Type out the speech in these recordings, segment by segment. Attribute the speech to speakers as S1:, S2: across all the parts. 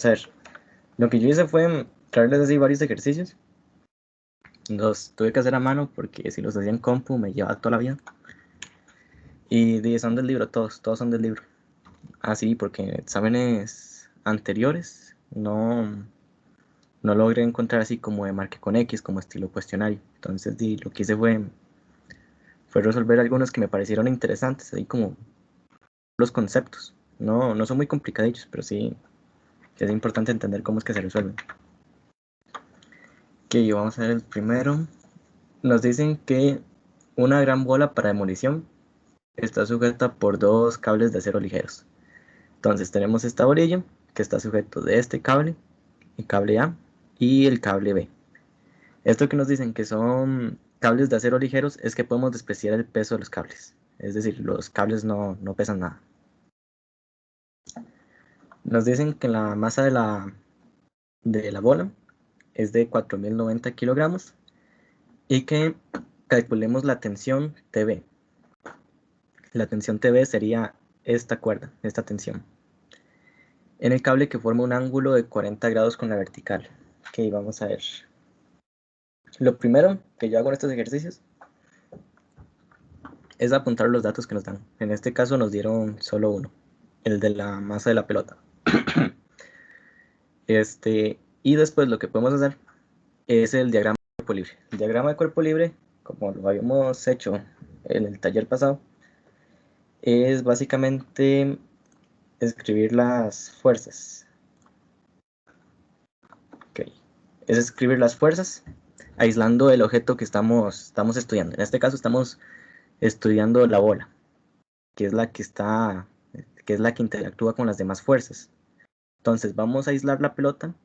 S1: a ver, lo que yo hice fue traerles así varios ejercicios. Los tuve que hacer a mano porque si los hacía en compu me llevaba toda la vida. Y son del libro, todos son del libro. Así, porque en exámenes anteriores no logré encontrar así como de marque con X, como estilo cuestionario. Entonces lo que hice fue resolver algunos que me parecieron interesantes, ahí como los conceptos. No son muy complicadillos, pero sí es importante entender cómo es que se resuelven. Ok, vamos a ver el primero. Nos dicen que una gran bola para demolición está sujeta por dos cables de acero ligeros. Entonces tenemos esta bolilla que está sujeto de este cable, el cable A y el cable B. Esto que nos dicen que son cables de acero ligeros es que podemos despreciar el peso de los cables. Es decir, los cables no pesan nada. Nos dicen que la masa de la bola es de 4090 kilogramos y que calculemos la tensión TB. La tensión TB sería esta cuerda, esta tensión, en el cable que forma un ángulo de 40 grados con la vertical. Ok, vamos a ver. Lo primero que yo hago en estos ejercicios es apuntar los datos que nos dan. En este caso nos dieron solo uno, el de la masa de la pelota. Y después lo que podemos hacer es el diagrama de cuerpo libre. El diagrama de cuerpo libre, como lo habíamos hecho en el taller pasado, es básicamente escribir las fuerzas. Okay. Es escribir las fuerzas aislando el objeto que estamos estudiando. En este caso estamos estudiando la bola, que es la que interactúa con las demás fuerzas. Entonces vamos a aislar la pelota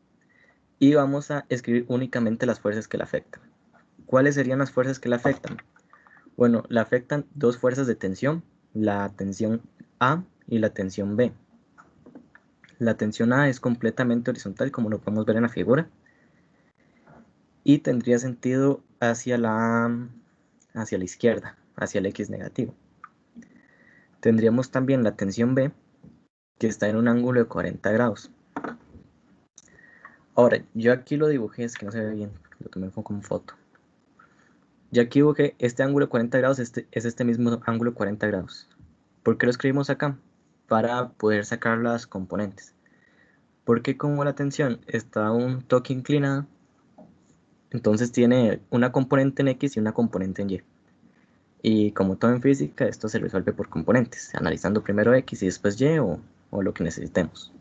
S1: y vamos a escribir únicamente las fuerzas que la afectan. ¿Cuáles serían las fuerzas que la afectan? Bueno, la afectan dos fuerzas de tensión, la tensión A y la tensión B. La tensión A es completamente horizontal, como lo podemos ver en la figura, y tendría sentido hacia la izquierda, hacia el X negativo. Tendríamos también la tensión B, que está en un ángulo de 40 grados. Ahora, yo aquí lo dibujé, es que no se ve bien, lo tomé como foto. Yo aquí dibujé este ángulo de 40 grados, es este mismo ángulo de 40 grados. ¿Por qué lo escribimos acá? Para poder sacar las componentes. Porque como la tensión está un toque inclinada, entonces tiene una componente en X y una componente en Y. Y como todo en física, esto se resuelve por componentes, analizando primero X y después Y o lo que necesitemos.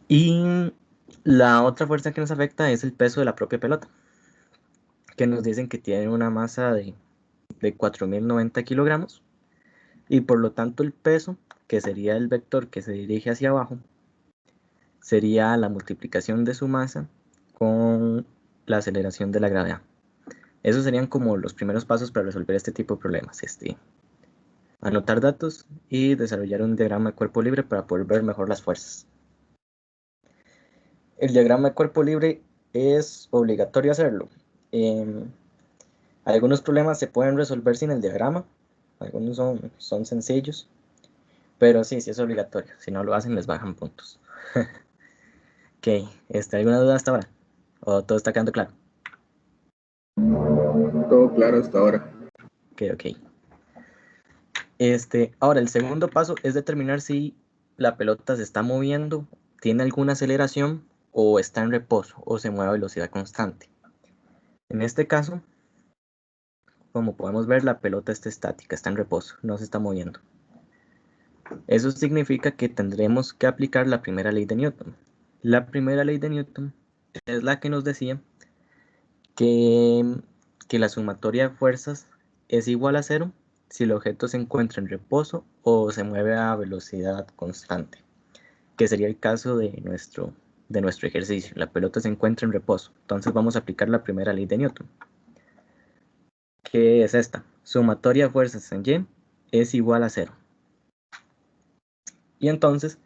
S1: Y la otra fuerza que nos afecta es el peso de la propia pelota, que nos dicen que tiene una masa de 4090 kilogramos y por lo tanto el peso, que sería el vector que se dirige hacia abajo, sería la multiplicación de su masa con la aceleración de la gravedad. Esos serían como los primeros pasos para resolver este tipo de problemas. Anotar datos y desarrollar un diagrama de cuerpo libre para poder ver mejor las fuerzas. El diagrama de cuerpo libre es obligatorio hacerlo. Algunos problemas se pueden resolver sin el diagrama, algunos son sencillos, pero sí es obligatorio. Si no lo hacen, les bajan puntos. Ok, ¿alguna duda hasta ahora? ¿O todo está quedando claro?
S2: Todo claro hasta ahora.
S1: Ok. Ahora, el segundo paso es determinar si la pelota se está moviendo, tiene alguna aceleración o está en reposo o se mueve a velocidad constante. En este caso, como podemos ver, la pelota está estática, está en reposo, no se está moviendo. Eso significa que tendremos que aplicar la primera ley de Newton. La primera ley de Newton es la que nos decía que, que la sumatoria de fuerzas es igual a cero si el objeto se encuentra en reposo o se mueve a velocidad constante, que sería el caso de nuestro ejercicio. La pelota se encuentra en reposo, entonces vamos a aplicar la primera ley de Newton, que es esta: sumatoria de fuerzas en Y es igual a cero. Y entonces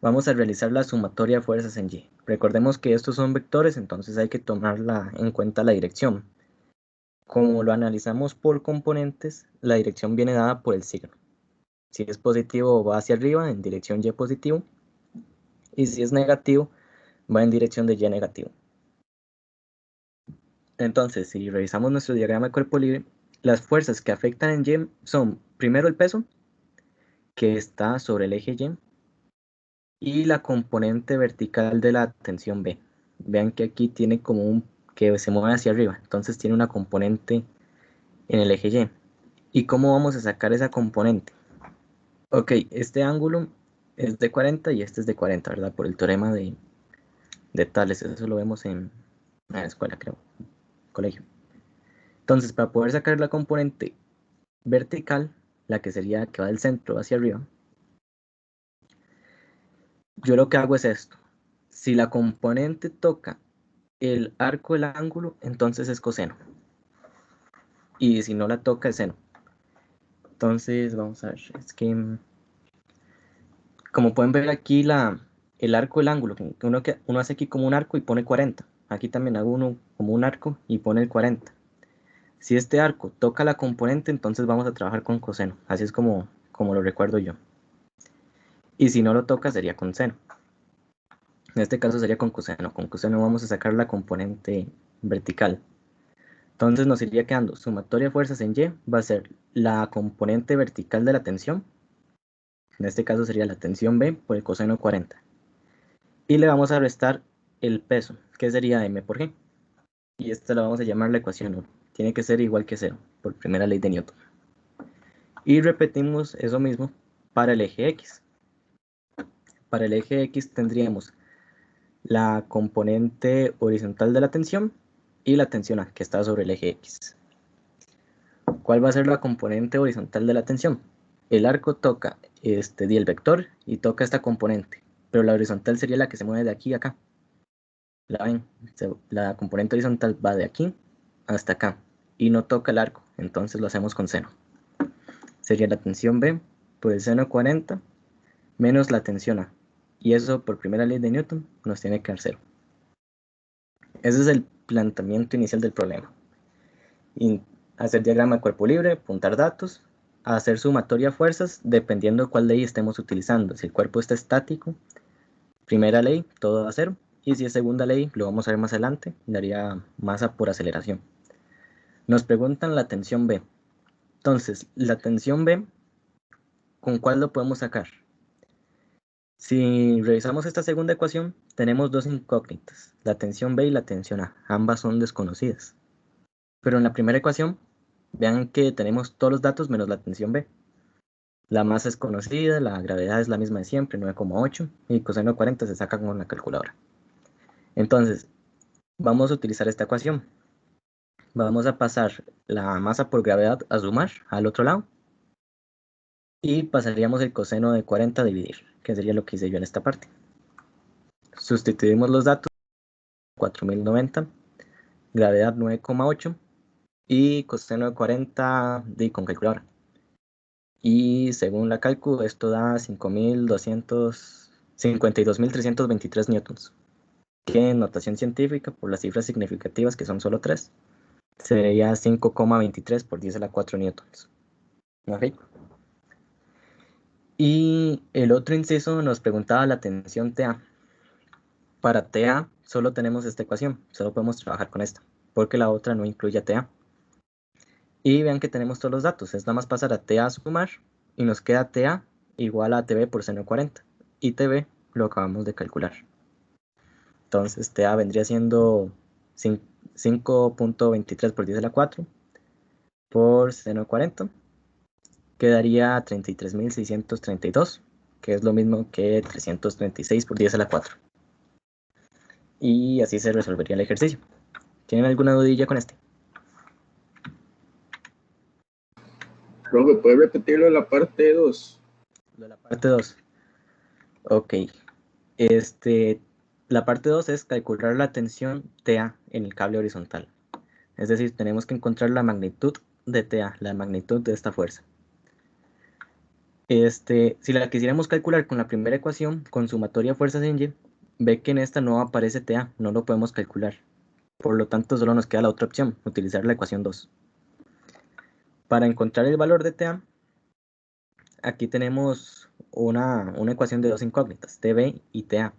S1: vamos a realizar la sumatoria de fuerzas en Y. Recordemos que estos son vectores, entonces hay que tomar en cuenta la dirección. Como lo analizamos por componentes, la dirección viene dada por el signo. Si es positivo va hacia arriba en dirección Y positivo, y si es negativo, va en dirección de Y negativo. Entonces, si revisamos nuestro diagrama de cuerpo libre, las fuerzas que afectan en Y son primero el peso, que está sobre el eje Y la componente vertical de la tensión B. Vean que aquí tiene como un que se mueve hacia arriba, entonces tiene una componente en el eje Y. ¿Y cómo vamos a sacar esa componente? Ok, este ángulo es de 40 y este es de 40, ¿verdad? Por el teorema de Tales, eso lo vemos en la escuela, creo, colegio. Entonces, para poder sacar la componente vertical, la que sería que va del centro hacia arriba, yo lo que hago es esto. Si la componente toca el arco del ángulo, entonces es coseno. Y si no la toca, es seno. Entonces, vamos a ver, es que, como pueden ver aquí, el arco del ángulo, que uno hace aquí como un arco y pone 40. Aquí también hago uno como un arco y pone el 40. Si este arco toca la componente, entonces vamos a trabajar con coseno. Así es como lo recuerdo yo. Y si no lo toca, sería con seno. En este caso sería con coseno. Con coseno vamos a sacar la componente vertical. Entonces nos iría quedando sumatoria de fuerzas en Y va a ser la componente vertical de la tensión. En este caso sería la tensión B por el coseno 40. Y le vamos a restar el peso, que sería M por G. Y esta la vamos a llamar la ecuación 1. Tiene que ser igual que 0, por primera ley de Newton. Y repetimos eso mismo para el eje X. Para el eje X tendríamos la componente horizontal de la tensión y la tensión A, que está sobre el eje X. ¿Cuál va a ser la componente horizontal de la tensión? El arco toca el vector y toca esta componente, pero la horizontal sería la que se mueve de aquí a acá. ¿La ven? La componente horizontal va de aquí hasta acá y no toca el arco, entonces lo hacemos con seno. Sería la tensión B por el seno 40 menos la tensión A. Y eso por primera ley de Newton nos tiene que dar 0. Ese es el planteamiento inicial del problema. Y hacer diagrama de cuerpo libre, apuntar datos, hacer sumatoria de fuerzas dependiendo de cuál ley estemos utilizando. Si el cuerpo está estático, primera ley, todo va a 0. Y si es segunda ley, lo vamos a ver más adelante, daría masa por aceleración. Nos preguntan la tensión B. Entonces, la tensión B, ¿con cuál lo podemos sacar? Si revisamos esta segunda ecuación, tenemos dos incógnitas, la tensión B y la tensión A. Ambas son desconocidas. Pero en la primera ecuación, vean que tenemos todos los datos menos la tensión B. La masa es conocida, la gravedad es la misma de siempre, 9,8, y coseno de 40 se saca con la calculadora. Entonces, vamos a utilizar esta ecuación. Vamos a pasar la masa por gravedad a sumar al otro lado, y pasaríamos el coseno de 40 a dividir, que sería lo que hice yo en esta parte. Sustituimos los datos, 4090, gravedad 9,8, y coseno de 40 con calculadora. Y según la cálculo, esto da 52.323 newtons, que en notación científica, por las cifras significativas, que son solo 3, sería 5,23 por 10 a la 4 newtons. ¿Okay? Y el otro inciso nos preguntaba la tensión TA. Para TA solo tenemos esta ecuación, solo podemos trabajar con esta, porque la otra no incluye a TA. Y vean que tenemos todos los datos, es nada más pasar a TA a sumar, y nos queda TA igual a TV por seno 40, y TV lo acabamos de calcular. Entonces TA vendría siendo 5.23 por 10 a la 4 por seno 40, quedaría 33.632, que es lo mismo que 336 por 10 a la 4. Y así se resolvería el ejercicio. ¿Tienen alguna dudilla con este?
S2: Profe, ¿puede repetirlo en la parte 2?
S1: La parte 2. Ok. La parte 2 es calcular la tensión TA en el cable horizontal. Es decir, tenemos que encontrar la magnitud de TA, la magnitud de esta fuerza. Si la quisiéramos calcular con la primera ecuación, con sumatoria de fuerzas en Y, ve que en esta no aparece TA, no lo podemos calcular. Por lo tanto, solo nos queda la otra opción, utilizar la ecuación 2. Para encontrar el valor de TA, aquí tenemos una ecuación de dos incógnitas, TB y TA.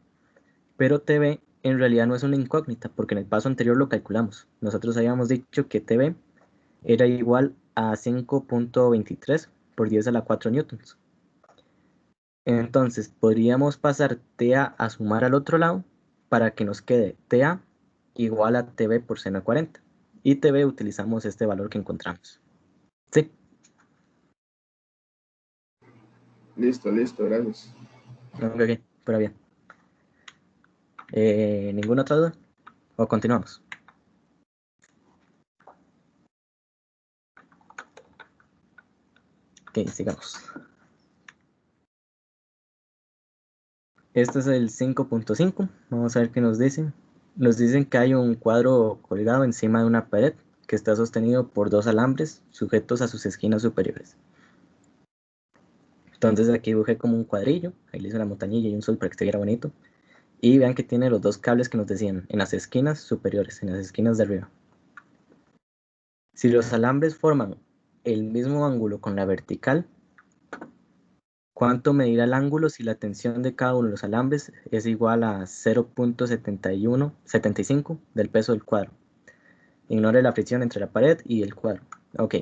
S1: Pero TB en realidad no es una incógnita, porque en el paso anterior lo calculamos. Nosotros habíamos dicho que TB era igual a 5.23 por 10 a la 4 newtons. Entonces podríamos pasar TA a sumar al otro lado para que nos quede TA igual a TB por seno de 40. Y TB utilizamos este valor que encontramos. ¿Sí?
S2: Listo, listo, gracias.
S1: Ok, pero bien. ¿Ninguna otra duda? ¿O continuamos? Ok, sigamos. Este es el 5.5. Vamos a ver qué nos dicen. Nos dicen que hay un cuadro colgado encima de una pared que está sostenido por dos alambres sujetos a sus esquinas superiores. Entonces aquí dibujé como un cuadrillo, ahí le hice una montañilla y un sol para que se viera bonito. Y vean que tiene los dos cables que nos decían en las esquinas superiores, en las esquinas de arriba. Si los alambres forman el mismo ángulo con la vertical, ¿cuánto medirá el ángulo si la tensión de cada uno de los alambres es igual a 0.75 del peso del cuadro? Ignore la fricción entre la pared y el cuadro. Ok.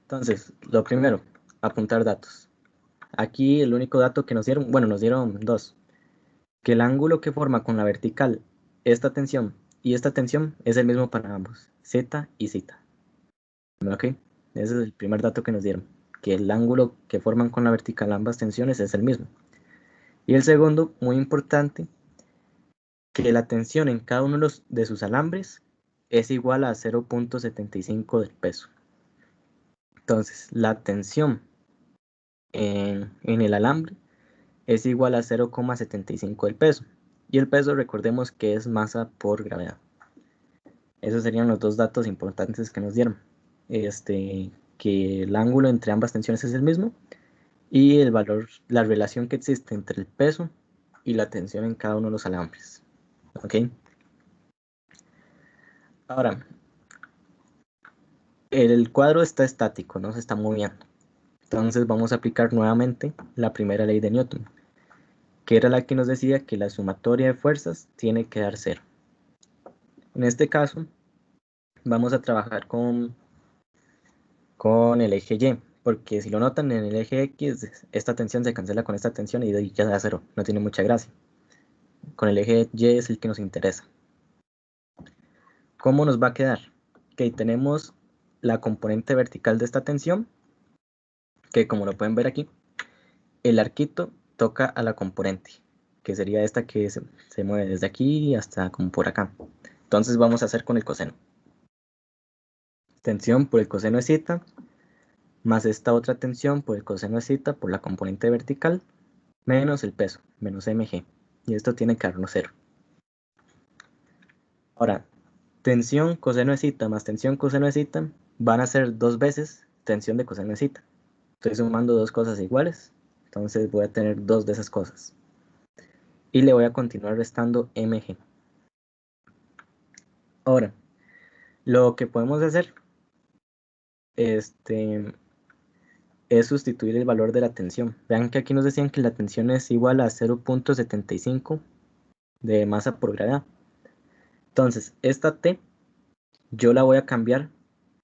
S1: Entonces, lo primero, apuntar datos. Aquí el único dato que nos dieron, bueno, nos dieron dos. Que el ángulo que forma con la vertical esta tensión y esta tensión es el mismo para ambos, Z y Z. Ok, ese es el primer dato que nos dieron, que el ángulo que forman con la vertical ambas tensiones es el mismo. Y el segundo, muy importante, que la tensión en cada uno de sus alambres es igual a 0.75 del peso. Entonces, la tensión en el alambre es igual a 0.75 del peso. Y el peso, recordemos que es masa por gravedad. Esos serían los dos datos importantes que nos dieron. Que el ángulo entre ambas tensiones es el mismo y el valor, la relación que existe entre el peso y la tensión en cada uno de los alambres. ¿Ok? Ahora, el cuadro está estático, no se está moviendo. Entonces vamos a aplicar nuevamente la primera ley de Newton, que era la que nos decía que la sumatoria de fuerzas tiene que dar cero. En este caso, vamos a trabajar con el eje Y, porque si lo notan en el eje X, esta tensión se cancela con esta tensión y ya da cero, no tiene mucha gracia. Con el eje Y es el que nos interesa. ¿Cómo nos va a quedar? Ok, tenemos la componente vertical de esta tensión, que como lo pueden ver aquí, el arquito toca a la componente, que sería esta que se mueve desde aquí hasta como por acá. Entonces vamos a hacer con el coseno. Tensión por el coseno de zeta, más esta otra tensión por el coseno de zeta por la componente vertical, menos el peso, menos mg. Y esto tiene que darnos 0. Ahora, tensión coseno de zeta más tensión coseno de zeta van a ser dos veces tensión de coseno de zeta. Estoy sumando dos cosas iguales, entonces voy a tener dos de esas cosas. Y le voy a continuar restando mg. Ahora, lo que podemos hacer es sustituir el valor de la tensión. Vean que aquí nos decían que la tensión es igual a 0.75 de masa por gravedad. Entonces, esta T yo la voy a cambiar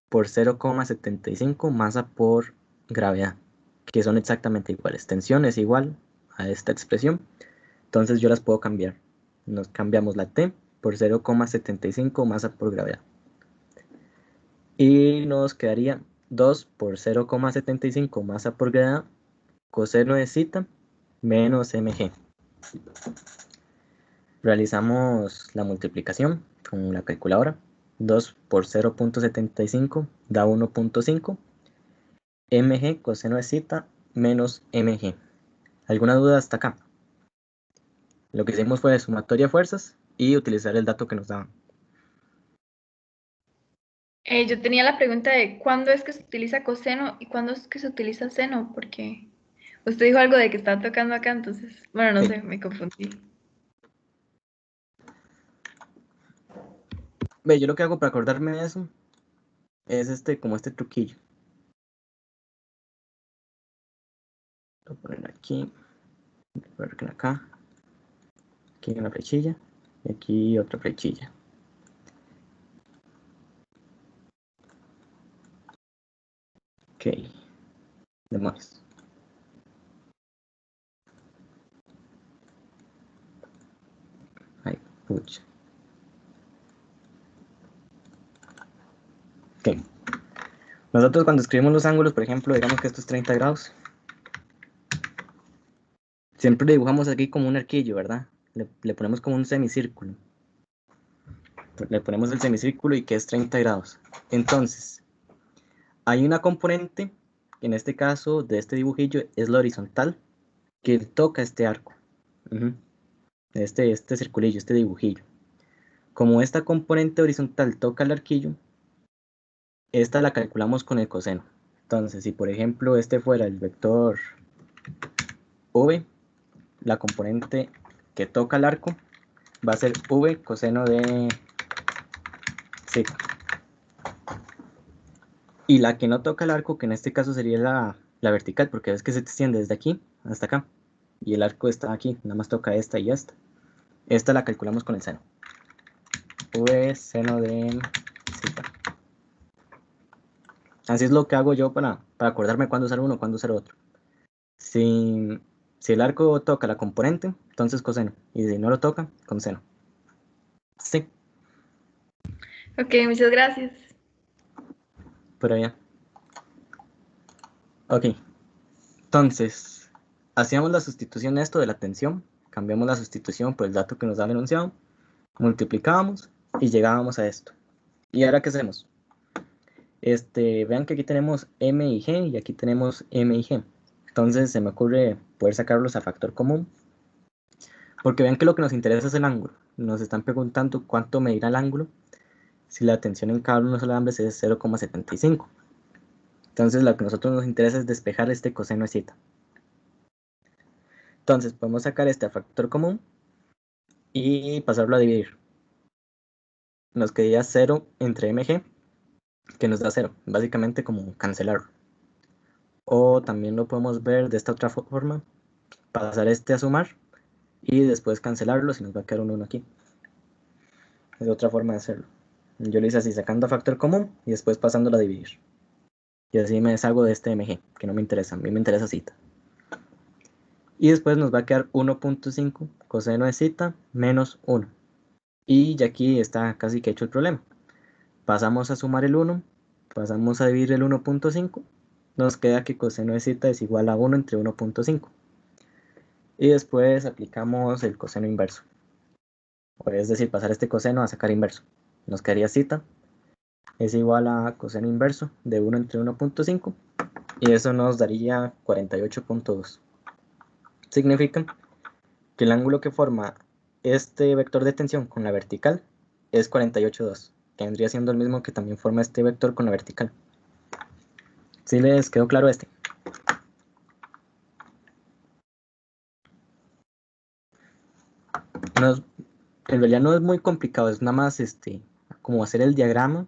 S1: por 0.75 masa por gravedad, que son exactamente iguales. Tensión es igual a esta expresión, entonces yo las puedo cambiar. Nos cambiamos la T por 0.75 masa por gravedad. Y nos quedaría 2 por 0.75 masa por gravedad coseno de zeta menos mg. Realizamos la multiplicación con la calculadora. 2 por 0.75 da 1.5. mg coseno de zeta menos mg. ¿Alguna duda hasta acá? Lo que hicimos fue sumatoria de fuerzas y utilizar el dato que nos daban.
S3: Yo tenía la pregunta de cuándo es que se utiliza coseno y cuándo es que se utiliza seno, porque usted dijo algo de que está tocando acá, entonces, bueno, no
S1: Sí.
S3: sé, me confundí.
S1: Ve, yo lo que hago para acordarme de eso es como este truquillo. Voy a poner aquí, voy a poner acá. Aquí una flechilla y aquí otra flechilla. Ok, demonios. Ay, pucha. Ok. Nosotros cuando escribimos los ángulos, por ejemplo, digamos que esto es 30 grados. Siempre dibujamos aquí como un arquillo, ¿verdad? Le ponemos como un semicírculo. Le ponemos el semicírculo y que es 30 grados. Entonces, hay una componente, en este caso de este dibujillo, es la horizontal, que toca este arco. Este circulillo, este dibujillo. Como esta componente horizontal toca el arquillo, esta la calculamos con el coseno. Entonces, si por ejemplo este fuera el vector v, la componente que toca el arco va a ser v coseno de zeta. Y la que no toca el arco, que en este caso sería la vertical, porque ves que se extiende desde aquí hasta acá. Y el arco está aquí, nada más toca esta y esta. Esta la calculamos con el seno. V seno de zeta. Así es lo que hago yo para acordarme cuándo usar uno, cuándo usar otro. Si el arco toca la componente, entonces coseno. Y si no lo toca, con seno. Sí,
S3: Ok, muchas gracias.
S1: pero ya. Ok. Entonces, hacíamos la sustitución de esto de la tensión. Cambiamos la sustitución por el dato que nos da el enunciado. Multiplicábamos y llegábamos a esto. ¿Y ahora qué hacemos? Vean que aquí tenemos M y G y aquí tenemos M y G. Entonces se me ocurre poder sacarlos a factor común. Porque vean que lo que nos interesa es el ángulo. Nos están preguntando cuánto medirá el ángulo si la tensión en cada uno de los alambres es 0,75. Entonces lo que a nosotros nos interesa es despejar este coseno de zeta. Entonces podemos sacar este a factor común y pasarlo a dividir. Nos quedaría 0 entre mg, que nos da 0, básicamente como cancelarlo. O también lo podemos ver de esta otra forma, pasar este a sumar y después cancelarlo si nos va a quedar un 1 aquí. Es otra forma de hacerlo. Yo lo hice así, sacando a factor común y después pasándolo a dividir. Y así me deshago de este mg, que no me interesa, a mí me interesa zeta. Y después nos va a quedar 1.5 coseno de zeta menos 1. Y ya aquí está casi que hecho el problema. Pasamos a sumar el 1, pasamos a dividir el 1.5, nos queda que coseno de zeta es igual a 1 entre 1.5. Y después aplicamos el coseno inverso. Es decir, pasar este coseno a sacar inverso. Nos quedaría zeta es igual a coseno inverso de 1 entre 1.5 y eso nos daría 48.2. Significa que el ángulo que forma este vector de tensión con la vertical es 48.2, que vendría siendo el mismo que también forma este vector con la vertical. ¿Sí les quedó claro este? No, en realidad no es muy complicado, es nada más como hacer el diagrama,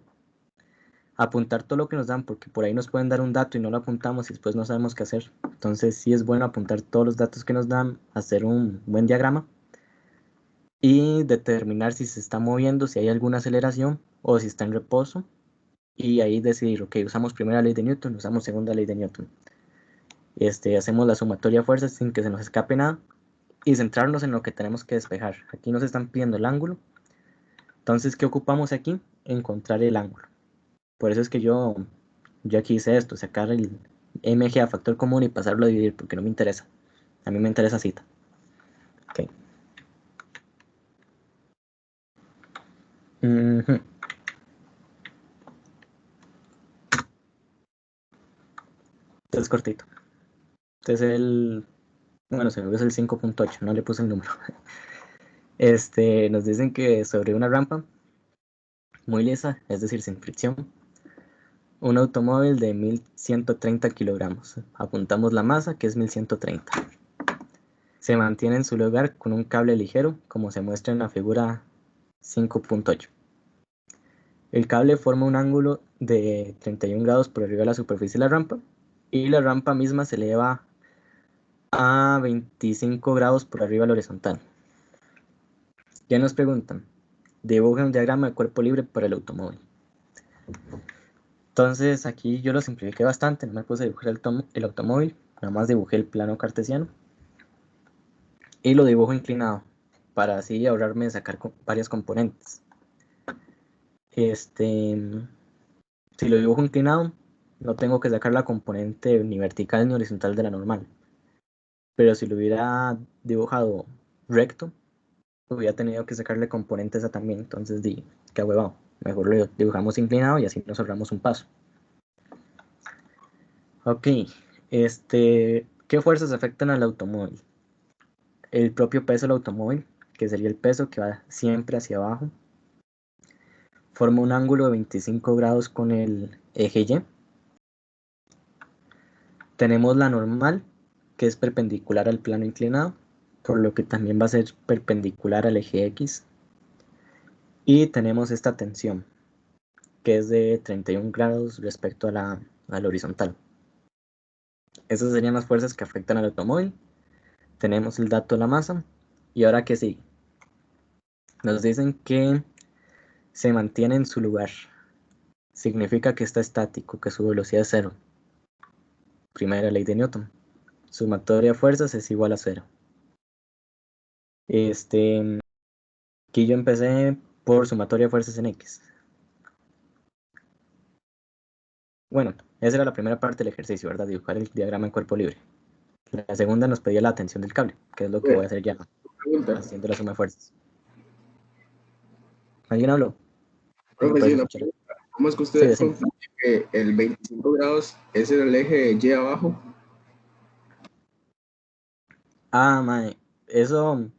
S1: apuntar todo lo que nos dan, porque por ahí nos pueden dar un dato y no lo apuntamos y después no sabemos qué hacer. Entonces sí es bueno apuntar todos los datos que nos dan, hacer un buen diagrama y determinar si se está moviendo, si hay alguna aceleración o si está en reposo. Y ahí decidir, ok, usamos primera ley de Newton, usamos segunda ley de Newton. Hacemos la sumatoria de fuerzas sin que se nos escape nada y centrarnos en lo que tenemos que despejar. Aquí nos están pidiendo el ángulo. Entonces, ¿qué ocupamos aquí? Encontrar el ángulo. Por eso es que yo aquí hice esto, sacar el mg a factor común y pasarlo a dividir, porque no me interesa. A mí me interesa zeta. Ok. Entonces, cortito. Bueno, seguro es el 5.8, no le puse el número. Nos dicen que sobre una rampa muy lisa, es decir, sin fricción, un automóvil de 1130 kilogramos. Apuntamos la masa, que es 1130. Se mantiene en su lugar con un cable ligero, como se muestra en la figura 5.8. El cable forma un ángulo de 31 grados por arriba de la superficie de la rampa y la rampa misma se eleva a 25 grados por arriba de la horizontal. Ya nos preguntan, dibuja un diagrama de cuerpo libre para el automóvil. Entonces aquí yo lo simplifiqué bastante, no me puse a dibujar el automóvil, nada más dibujé el plano cartesiano y lo dibujo inclinado para así ahorrarme sacar varias componentes. Si lo dibujo inclinado, no tengo que sacar la componente ni vertical ni horizontal de la normal. Pero si lo hubiera dibujado recto, hubiera tenido que sacarle componentes a también. Entonces, qué huevado. Mejor lo dibujamos inclinado y así nos ahorramos un paso. Ok, ¿qué fuerzas afectan al automóvil? El propio peso del automóvil, que sería el peso que va siempre hacia abajo, forma un ángulo de 25 grados con el eje Y. Tenemos la normal, que es perpendicular al plano inclinado, por lo que también va a ser perpendicular al eje X. Y tenemos esta tensión, que es de 31 grados respecto a la horizontal. Esas serían las fuerzas que afectan al automóvil. Tenemos el dato de la masa. Y ahora, ¿qué sigue? Nos dicen que se mantiene en su lugar. Significa que está estático, que su velocidad es cero. Primera ley de Newton. Sumatoria de fuerzas es igual a cero. Aquí yo empecé por sumatoria de fuerzas en X. Bueno, esa era la primera parte del ejercicio, ¿verdad? Dibujar el diagrama en cuerpo libre. La segunda nos pedía la tensión del cable, que es lo que voy a hacer ya,
S2: Pregunta.
S1: haciendo la suma de fuerzas. ¿Alguien habló? No
S2: Profe,
S1: puedes
S2: sí, una
S1: escuchar.
S2: pregunta. ¿Cómo es que
S1: Sí,
S2: usted
S1: decime.
S2: concluye que el 25 grados es el eje Y abajo?
S1: Ah, mae, eso,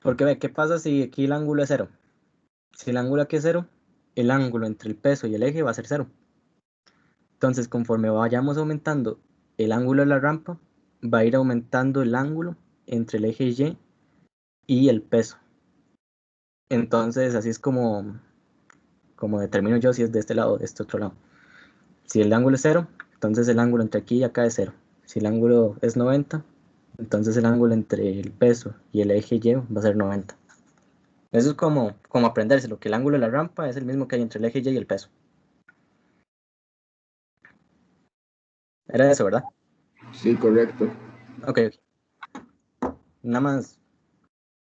S1: porque ve, ¿qué pasa si aquí el ángulo es cero? Si el ángulo aquí es cero, el ángulo entre el peso y el eje va a ser cero. Entonces, conforme vayamos aumentando el ángulo de la rampa, va a ir aumentando el ángulo entre el eje y el peso. Entonces, así es como determino yo si es de este lado o de este otro lado. Si el ángulo es cero, entonces el ángulo entre aquí y acá es cero. Si el ángulo es 90, entonces el ángulo entre el peso y el eje Y va a ser 90. Eso es como aprendérselo, que el ángulo de la rampa es el mismo que hay entre el eje Y el peso. Era eso, ¿verdad?
S2: Sí, correcto.
S1: Ok. Nada más,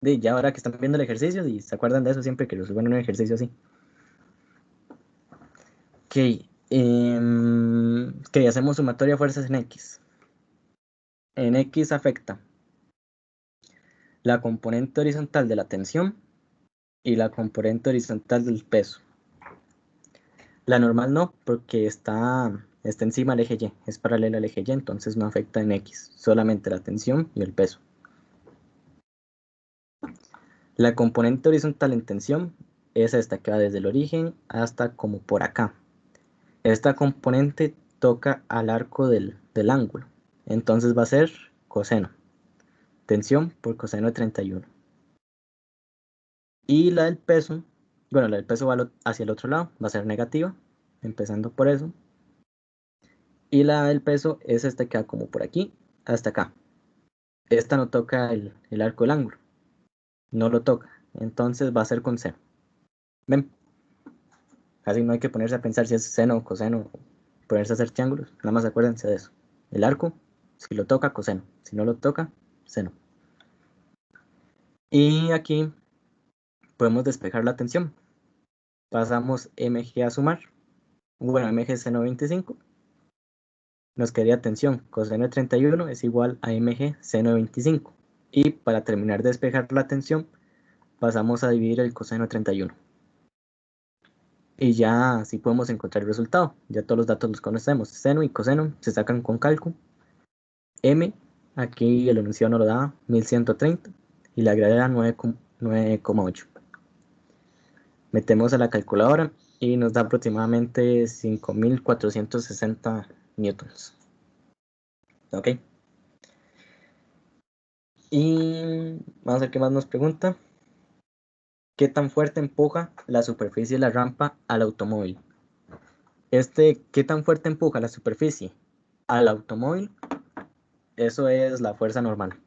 S1: ya ahora que están viendo el ejercicio y se acuerdan de eso siempre que resuelvan un ejercicio así. Ok. Hacemos sumatoria de fuerzas en X. En X afecta la componente horizontal de la tensión y la componente horizontal del peso. La normal no, porque está encima del eje Y, es paralela al eje Y, entonces no afecta en X, solamente la tensión y el peso. La componente horizontal en tensión es esta que va desde el origen hasta como por acá. Esta componente toca al arco del ángulo, entonces va a ser coseno. Tensión por coseno de 31. Y la del peso, bueno, la del peso va hacia el otro lado, va a ser negativa, empezando por eso. Y la del peso es esta que va como por aquí hasta acá. Esta no toca el arco del ángulo, no lo toca, entonces va a ser con seno. ¿Ven? Casi no hay que ponerse a pensar si es seno o coseno, ponerse a hacer triángulos, nada más acuérdense de eso. El arco, si lo toca, coseno, si no lo toca, seno. Y aquí podemos despejar la tensión. Pasamos mg a sumar, bueno, mg seno 25. Nos quedaría tensión, coseno de 31 es igual a mg seno de 25. Y para terminar de despejar la tensión, pasamos a dividir el coseno de 31. Y ya así podemos encontrar el resultado. Ya todos los datos los conocemos. Seno y coseno se sacan con cálculo. M, aquí el enunciado nos lo da 1130 y la grada era 9,8. Metemos a la calculadora y nos da aproximadamente 5460 newtons. ¿Ok? Y vamos a ver qué más nos pregunta. ¿Qué tan fuerte empuja la superficie de la rampa al automóvil? ¿Qué tan fuerte empuja la superficie al automóvil? Eso es la fuerza normal,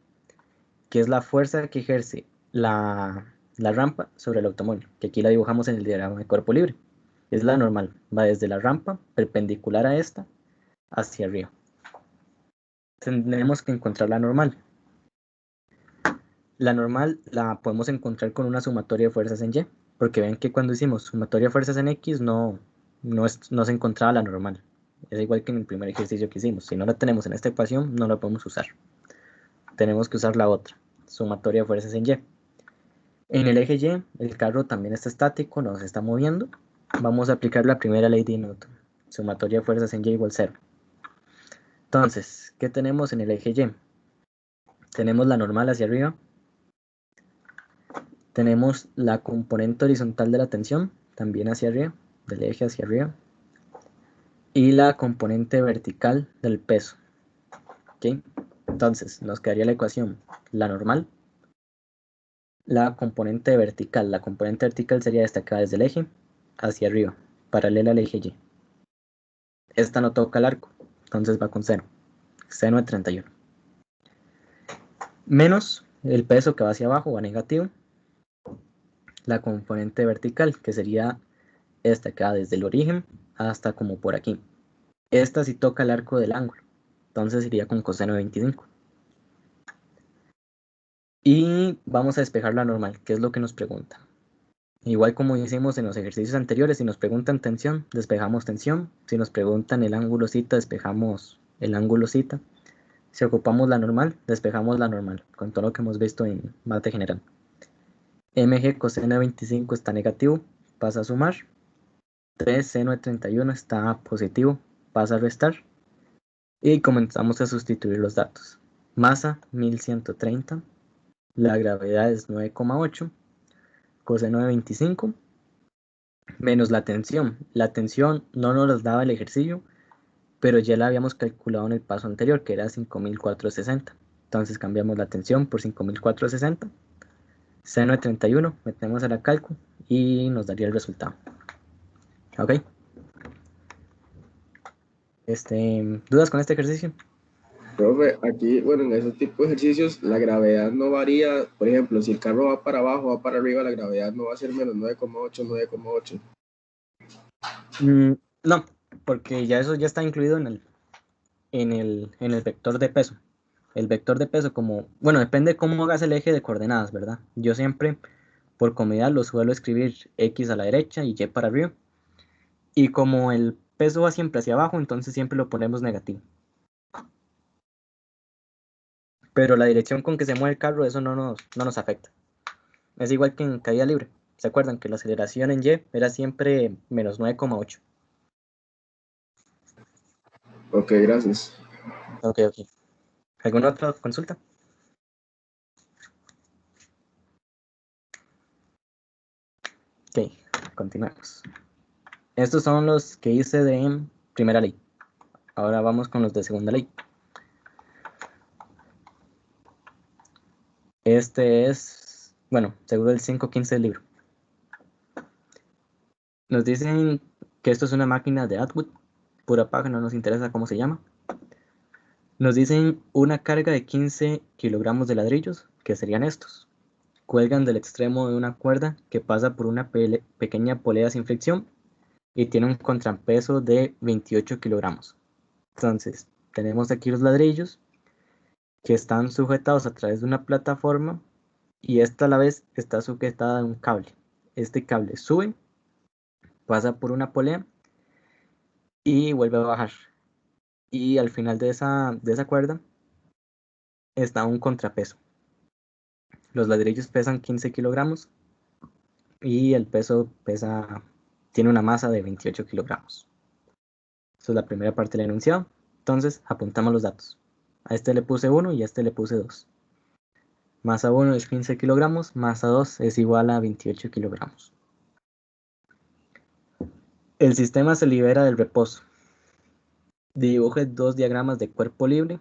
S1: que es la fuerza que ejerce la rampa sobre el automóvil, que aquí la dibujamos en el diagrama de cuerpo libre. Es la normal, va desde la rampa perpendicular a esta hacia arriba. Tenemos que encontrar la normal. La normal la podemos encontrar con una sumatoria de fuerzas en Y, porque ven que cuando hicimos sumatoria de fuerzas en X no se encontraba la normal. Es igual que en el primer ejercicio que hicimos. Si no la tenemos en esta ecuación, no la podemos usar. Tenemos que usar la otra, sumatoria de fuerzas en Y. En el eje Y, el carro también está estático, no se está moviendo. Vamos a aplicar la primera ley de Newton. Sumatoria de fuerzas en Y igual 0. Entonces, ¿qué tenemos en el eje Y? Tenemos la normal hacia arriba. Tenemos la componente horizontal de la tensión, también hacia arriba, del eje hacia arriba. Y la componente vertical del peso. ¿Ok? Entonces, nos quedaría la ecuación, la normal. La componente vertical. La componente vertical sería esta acá desde el eje hacia arriba, paralela al eje Y. Esta no toca el arco, entonces va con 0. Seno de 31. Menos el peso que va hacia abajo, va negativo. La componente vertical, que sería esta acá desde el origen hasta como por aquí. Esta sí toca el arco del ángulo, entonces iría con coseno de 25. Y vamos a despejar la normal, que es lo que nos pregunta. Igual como hicimos en los ejercicios anteriores, si nos preguntan tensión, despejamos tensión. Si nos preguntan el ángulo cita, despejamos el ángulo cita. Si ocupamos la normal, despejamos la normal, con todo lo que hemos visto en mate general. mg coseno de 25 está negativo, pasa a sumar. 3 seno de 31 está positivo, pasa a restar. Y comenzamos a sustituir los datos. Masa 1130, la gravedad es 9,8, coseno de 25, menos la tensión. La tensión no nos las daba el ejercicio, pero ya la habíamos calculado en el paso anterior, que era 5460. Entonces cambiamos la tensión por 5460. Seno de 31, metemos a la cálculo y nos daría el resultado. ¿Ok? ¿Dudas con este ejercicio?
S2: Profe, aquí, bueno, en ese tipo de ejercicios la gravedad no varía. Por ejemplo, si el carro va para abajo, va para arriba, la gravedad no va a ser menos 9,8, 9,8.
S1: No, porque ya eso ya está incluido en el vector de peso. El vector de peso como, bueno, depende cómo hagas el eje de coordenadas, ¿verdad? Yo siempre, por comodidad, lo suelo escribir X a la derecha y Y para arriba. Y como el peso va siempre hacia abajo, entonces siempre lo ponemos negativo. Pero la dirección con que se mueve el carro, eso no nos afecta. Es igual que en caída libre. ¿Se acuerdan que la aceleración en Y era siempre menos 9,8?
S2: Ok, gracias.
S1: Ok. ¿Alguna otra consulta? Ok, continuamos. Estos son los que hice de primera ley. Ahora vamos con los de segunda ley. Este es, bueno, seguro el 515 del libro. Nos dicen que esto es una máquina de Atwood. Pura paja, no nos interesa cómo se llama. Nos dicen una carga de 15 kilogramos de ladrillos, que serían estos. Cuelgan del extremo de una cuerda que pasa por una pequeña polea sin fricción y tiene un contrapeso de 28 kilogramos. Entonces, tenemos aquí los ladrillos que están sujetados a través de una plataforma y esta a la vez está sujetada a un cable. Este cable sube, pasa por una polea y vuelve a bajar. Y al final de esa cuerda está un contrapeso. Los ladrillos pesan 15 kilogramos y el peso tiene una masa de 28 kilogramos. Esa es la primera parte del enunciado. Entonces apuntamos los datos. A este le puse 1 y a este le puse 2. Masa 1 es 15 kilogramos, masa 2 es igual a 28 kilogramos. El sistema se libera del reposo. Dibuje dos diagramas de cuerpo libre,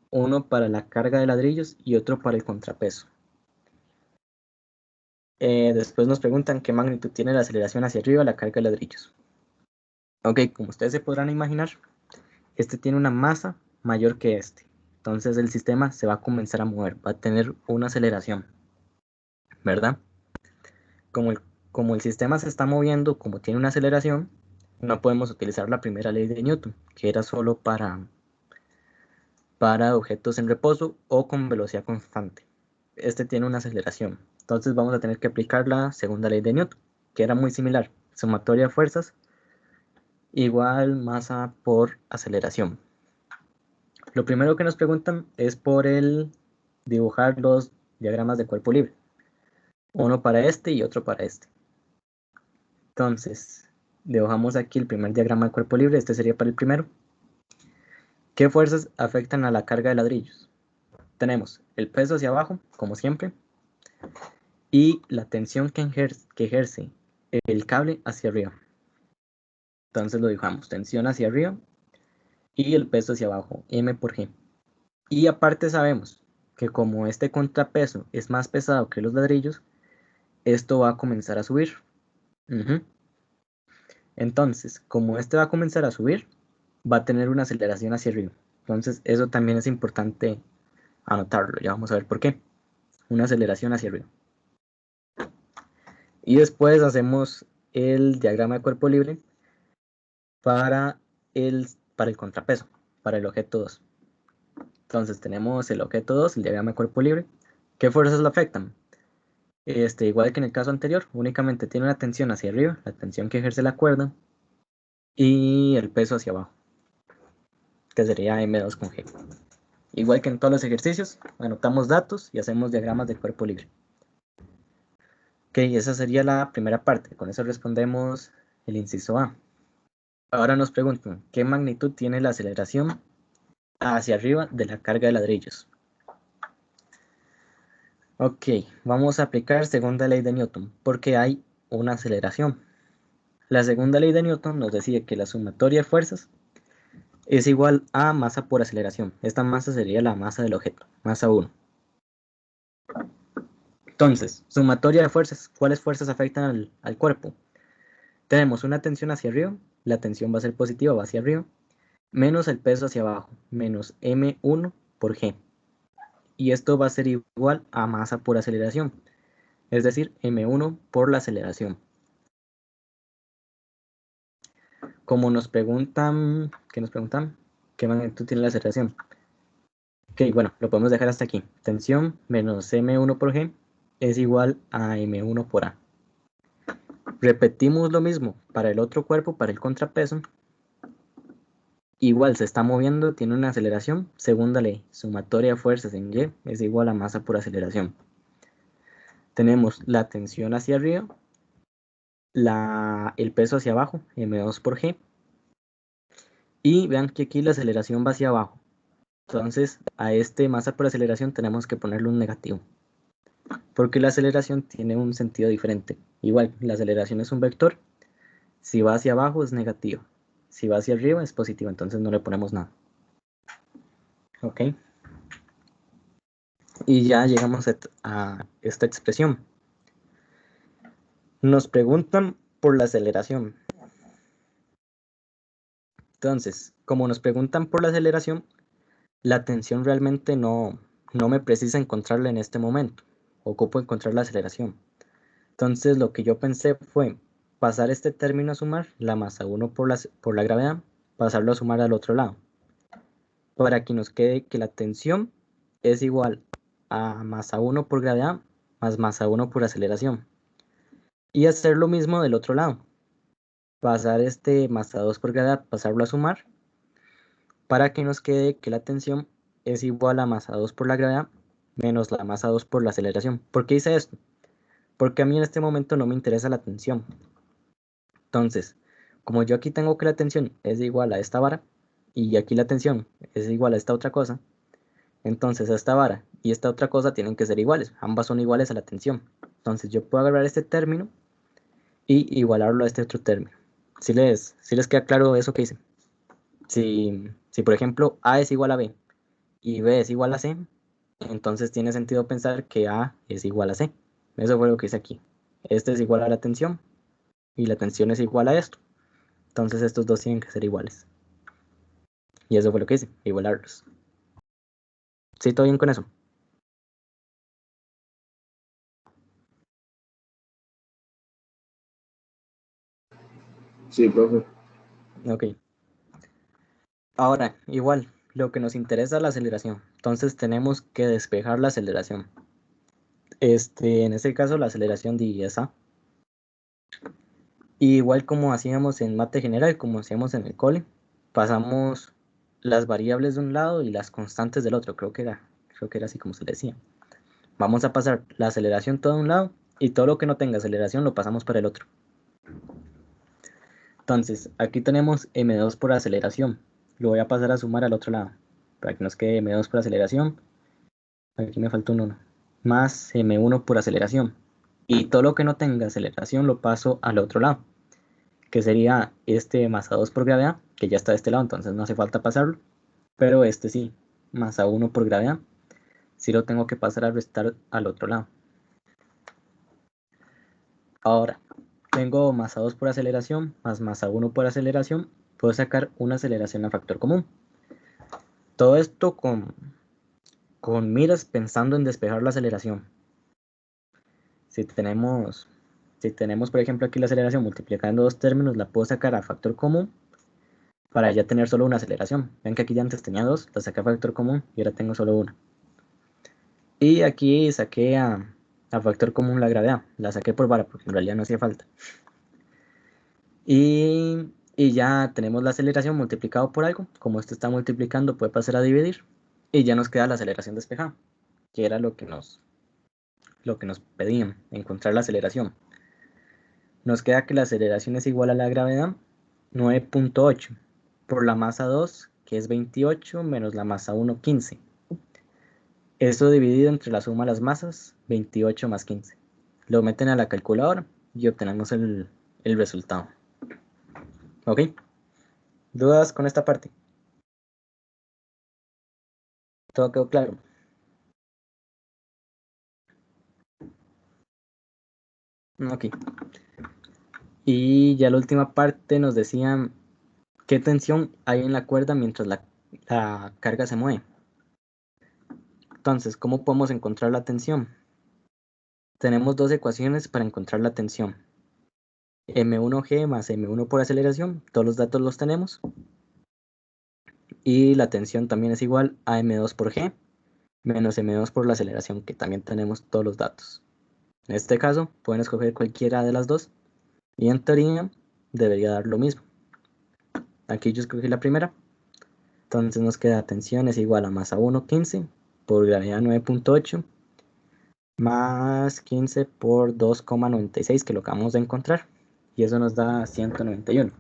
S1: uno para la carga de ladrillos y otro para el contrapeso. Después nos preguntan qué magnitud tiene la aceleración hacia arriba la carga de ladrillos. Ok, como ustedes se podrán imaginar, este tiene una masa mayor que este. Entonces el sistema se va a comenzar a mover, va a tener una aceleración. ¿verdad? Como el sistema se está moviendo, como tiene una aceleración, no podemos utilizar la primera ley de Newton, que era solo para objetos en reposo o con velocidad constante. Este tiene una aceleración. Entonces vamos a tener que aplicar la segunda ley de Newton, que era muy similar. Sumatoria de fuerzas igual masa por aceleración. Lo primero que nos preguntan es por el dibujar los diagramas de cuerpo libre. Uno para este y otro para este. Entonces, dibujamos aquí el primer diagrama de cuerpo libre. Este sería para el primero. ¿Qué fuerzas afectan a la carga de ladrillos? Tenemos el peso hacia abajo, como siempre, y la tensión que ejerce el cable hacia arriba. Entonces lo dibujamos, tensión hacia arriba y el peso hacia abajo, M por G. Y aparte sabemos que como este contrapeso es más pesado que los ladrillos, esto va a comenzar a subir. Entonces, como este va a comenzar a subir, va a tener una aceleración hacia arriba. Entonces, eso también es importante anotarlo. Ya vamos a ver por qué. Una aceleración hacia arriba. Y después hacemos el diagrama de cuerpo libre para el contrapeso, para el objeto 2. Entonces tenemos el objeto 2, el diagrama de cuerpo libre. ¿Qué fuerzas lo afectan? Igual que en el caso anterior, únicamente tiene una tensión hacia arriba, la tensión que ejerce la cuerda, y el peso hacia abajo, que sería M2 con G. Igual que en todos los ejercicios, anotamos datos y hacemos diagramas de cuerpo libre. Ok, esa sería la primera parte. Con eso respondemos el inciso A. Ahora nos preguntan, ¿qué magnitud tiene la aceleración hacia arriba de la carga de ladrillos? Ok, vamos a aplicar segunda ley de Newton, porque hay una aceleración. La segunda ley de Newton nos decía que la sumatoria de fuerzas es igual a masa por aceleración. Esta masa sería la masa del objeto, masa 1. Entonces, sumatoria de fuerzas. ¿Cuáles fuerzas afectan al cuerpo? Tenemos una tensión hacia arriba, la tensión va a ser positiva, va hacia arriba, menos el peso hacia abajo, menos M1 por G. Y esto va a ser igual a masa por aceleración, es decir, M1 por la aceleración. Como nos preguntan, ¿qué nos preguntan? ¿Qué magnitud tiene la aceleración? Ok, bueno, lo podemos dejar hasta aquí. Tensión menos M1 por G es igual a M1 por A. Repetimos lo mismo para el otro cuerpo, para el contrapeso. Igual se está moviendo, tiene una aceleración. Segunda ley, sumatoria de fuerzas en Y es igual a masa por aceleración. Tenemos la tensión hacia arriba, el peso hacia abajo, M2 por G. Y vean que aquí la aceleración va hacia abajo. Entonces a este masa por aceleración tenemos que ponerle un negativo. Porque la aceleración tiene un sentido diferente. Igual, la aceleración es un vector. Si va hacia abajo es negativo. Si va hacia arriba es positivo, entonces no le ponemos nada. ¿Ok? Y ya llegamos a esta expresión. Nos preguntan por la aceleración. Entonces, como nos preguntan por la aceleración, la tensión realmente no me precisa encontrarla en este momento. Ocupo encontrar la aceleración. Entonces, lo que yo pensé fue pasar este término a sumar, la masa 1 por la gravedad, pasarlo a sumar al otro lado. Para que nos quede que la tensión es igual a masa 1 por gravedad más masa 1 por aceleración. Y hacer lo mismo del otro lado. Pasar este masa 2 por gravedad, pasarlo a sumar, para que nos quede que la tensión es igual a masa 2 por la gravedad menos la masa 2 por la aceleración. ¿Por qué hice esto? Porque a mí en este momento no me interesa la tensión. Entonces, como yo aquí tengo que la tensión es igual a esta vara, y aquí la tensión es igual a esta otra cosa, entonces esta vara y esta otra cosa tienen que ser iguales, ambas son iguales a la tensión. Entonces yo puedo agarrar este término y igualarlo a este otro término. Si les queda claro eso que hice. Si por ejemplo A es igual a B y B es igual a C, entonces tiene sentido pensar que A es igual a C. Eso fue lo que hice aquí. Este es igual a la tensión y la tensión es igual a esto. Entonces estos dos tienen que ser iguales. Y eso fue lo que hice, igualarlos. ¿Sí, todo bien con eso?
S2: Sí, profe.
S1: Ok. Ahora, igual, lo que nos interesa es la aceleración. Entonces tenemos que despejar la aceleración. En este caso, la aceleración de es A. Y igual como hacíamos en mate general, como hacíamos en el cole, pasamos las variables de un lado y las constantes del otro. Creo que era así como se le decía. Vamos a pasar la aceleración todo a un lado y todo lo que no tenga aceleración lo pasamos para el otro. Entonces, aquí tenemos m2 por aceleración. Lo voy a pasar a sumar al otro lado, para que nos quede m2 por aceleración. Aquí me falta un 1. Más m1 por aceleración. Y todo lo que no tenga aceleración lo paso al otro lado, que sería este más a2 por gravedad, que ya está de este lado, entonces no hace falta pasarlo. Pero este sí, más a1 por gravedad, sí lo tengo que pasar a restar al otro lado. Ahora, tengo más a2 por aceleración, más a1 por aceleración, puedo sacar una aceleración a factor común. Todo esto con miras pensando en despejar la aceleración. Si tenemos, por ejemplo, aquí la aceleración multiplicando dos términos, la puedo sacar a factor común para ya tener solo una aceleración. Ven que aquí ya antes tenía dos, la saqué a factor común y ahora tengo solo una. Y aquí saqué a factor común la gravedad, la saqué por vara porque en realidad no hacía falta. Y ya tenemos la aceleración multiplicado por algo. Como esto está multiplicando, puede pasar a dividir. Y ya nos queda la aceleración despejada, que era lo que nos pedían, encontrar la aceleración. Nos queda que la aceleración es igual a la gravedad, 9.8, por la masa 2, que es 28, menos la masa 1, 15. Esto dividido entre la suma de las masas, 28 más 15. Lo meten a la calculadora y obtenemos el resultado. ¿Ok? ¿Dudas con esta parte? ¿Todo quedó claro? Ok. Y ya la última parte nos decían qué tensión hay en la cuerda mientras la carga se mueve. Entonces, ¿cómo podemos encontrar la tensión? Tenemos dos ecuaciones para encontrar la tensión. M1G más M1 por aceleración, todos los datos los tenemos. Y la tensión también es igual a M2 por G menos M2 por la aceleración, que también tenemos todos los datos. En este caso, pueden escoger cualquiera de las dos. Y en teoría, debería dar lo mismo. Aquí yo escogí la primera. Entonces nos queda tensión es igual a masa 1, 15 por gravedad 9.8 más 15 por 2,96, que lo acabamos de encontrar. Y eso nos da 191.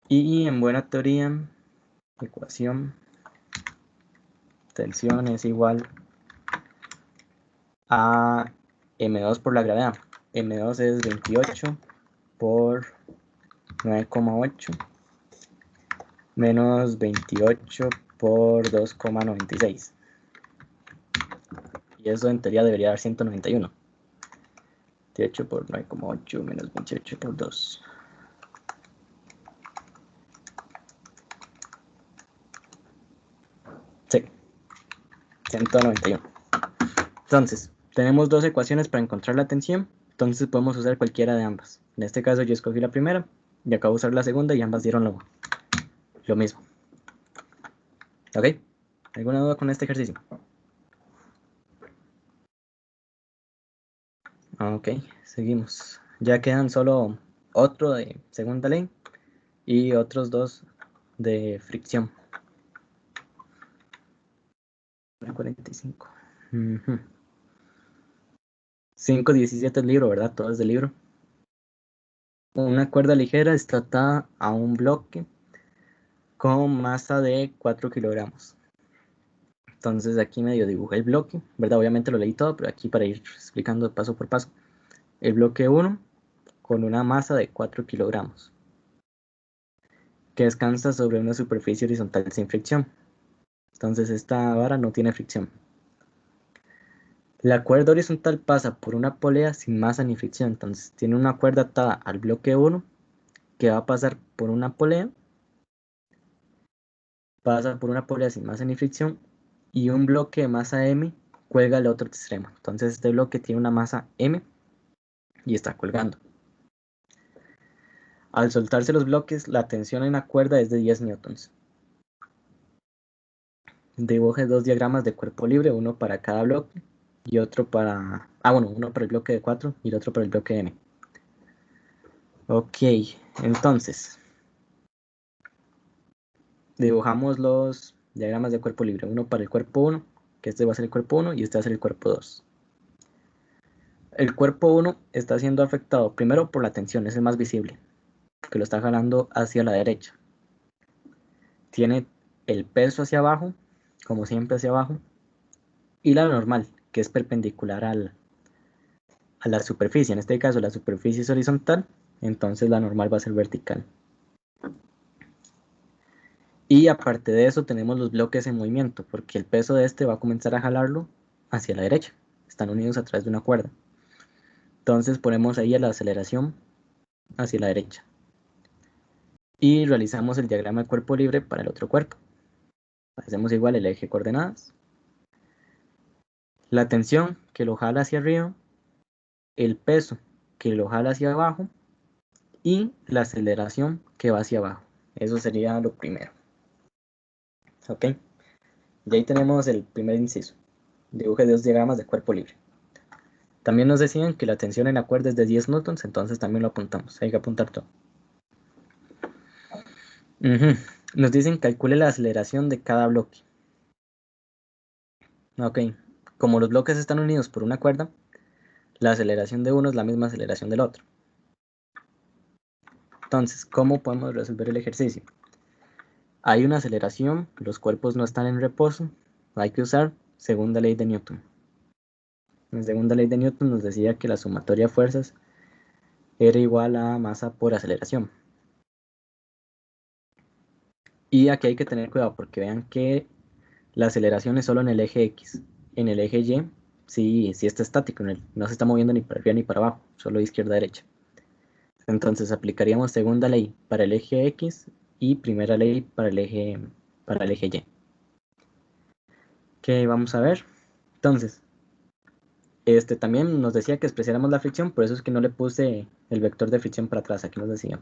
S1: Y en buena teoría, ecuación, tensión es igual a M2 por la gravedad. M2 es 28 por 9,8 menos 28 por 2,96. Y eso en teoría debería dar 191. 28 por 9,8 menos 28 por 2. Sí, 191. Entonces, tenemos dos ecuaciones para encontrar la tensión. Entonces podemos usar cualquiera de ambas. En este caso yo escogí la primera y acabo de usar la segunda y ambas dieron lo mismo. ¿Ok? ¿Alguna duda con este ejercicio? Ok, seguimos. Ya quedan solo otro de segunda ley y otros dos de fricción. 45. 5.17 es libro, ¿verdad? Todo es del libro. Una cuerda ligera está atada a un bloque con masa de 4 kilogramos. Entonces aquí medio dibujé el bloque, ¿verdad? Obviamente lo leí todo, pero aquí para ir explicando paso por paso. El bloque 1 con una masa de 4 kilogramos que descansa sobre una superficie horizontal sin fricción. Entonces esta vara no tiene fricción. La cuerda horizontal pasa por una polea sin masa ni fricción. Entonces tiene una cuerda atada al bloque 1 que va a pasar por una polea. Pasa por una polea sin masa ni fricción y un bloque de masa m cuelga al otro extremo. Entonces este bloque tiene una masa m y está colgando. Al soltarse los bloques, la tensión en la cuerda es de 10 newtons. Dibuje 2 diagramas de cuerpo libre, uno para cada bloque y otro para... uno para el bloque de 4 y el otro para el bloque M. Ok, entonces dibujamos los diagramas de cuerpo libre, uno para el cuerpo 1, que este va a ser el cuerpo 1 y este va a ser el cuerpo 2. El cuerpo 1 está siendo afectado primero por la tensión, es el más visible, que lo está jalando hacia la derecha. Tiene el peso hacia abajo, como siempre hacia abajo, y la normal, que es perpendicular a la superficie. En este caso la superficie es horizontal, entonces la normal va a ser vertical. Y aparte de eso tenemos los bloques en movimiento, porque el peso de este va a comenzar a jalarlo hacia la derecha. Están unidos a través de una cuerda. Entonces ponemos ahí a la aceleración hacia la derecha. Y realizamos el diagrama de cuerpo libre para el otro cuerpo. Hacemos igual el eje de coordenadas. La tensión que lo jala hacia arriba, el peso que lo jala hacia abajo y la aceleración que va hacia abajo. Eso sería lo primero. Ok. Y ahí tenemos el primer inciso. Dibuje 2 diagramas de cuerpo libre. También nos decían que la tensión en la cuerda es de 10 newtons, entonces también lo apuntamos. Hay que apuntar todo. Nos dicen calcule la aceleración de cada bloque. Ok. Como los bloques están unidos por una cuerda, la aceleración de uno es la misma aceleración del otro. Entonces, ¿cómo podemos resolver el ejercicio? Hay una aceleración, los cuerpos no están en reposo, hay que usar segunda ley de Newton. La segunda ley de Newton nos decía que la sumatoria de fuerzas era igual a masa por aceleración. Y aquí hay que tener cuidado porque vean que la aceleración es solo en el eje X. En el eje Y sí está estático, no se está moviendo ni para arriba ni para abajo, solo de izquierda a derecha. Entonces aplicaríamos segunda ley para el eje X y primera ley para el eje Y. Ok, vamos a ver. Entonces, también nos decía que expresáramos la fricción, por eso es que no le puse el vector de fricción para atrás. Aquí nos decía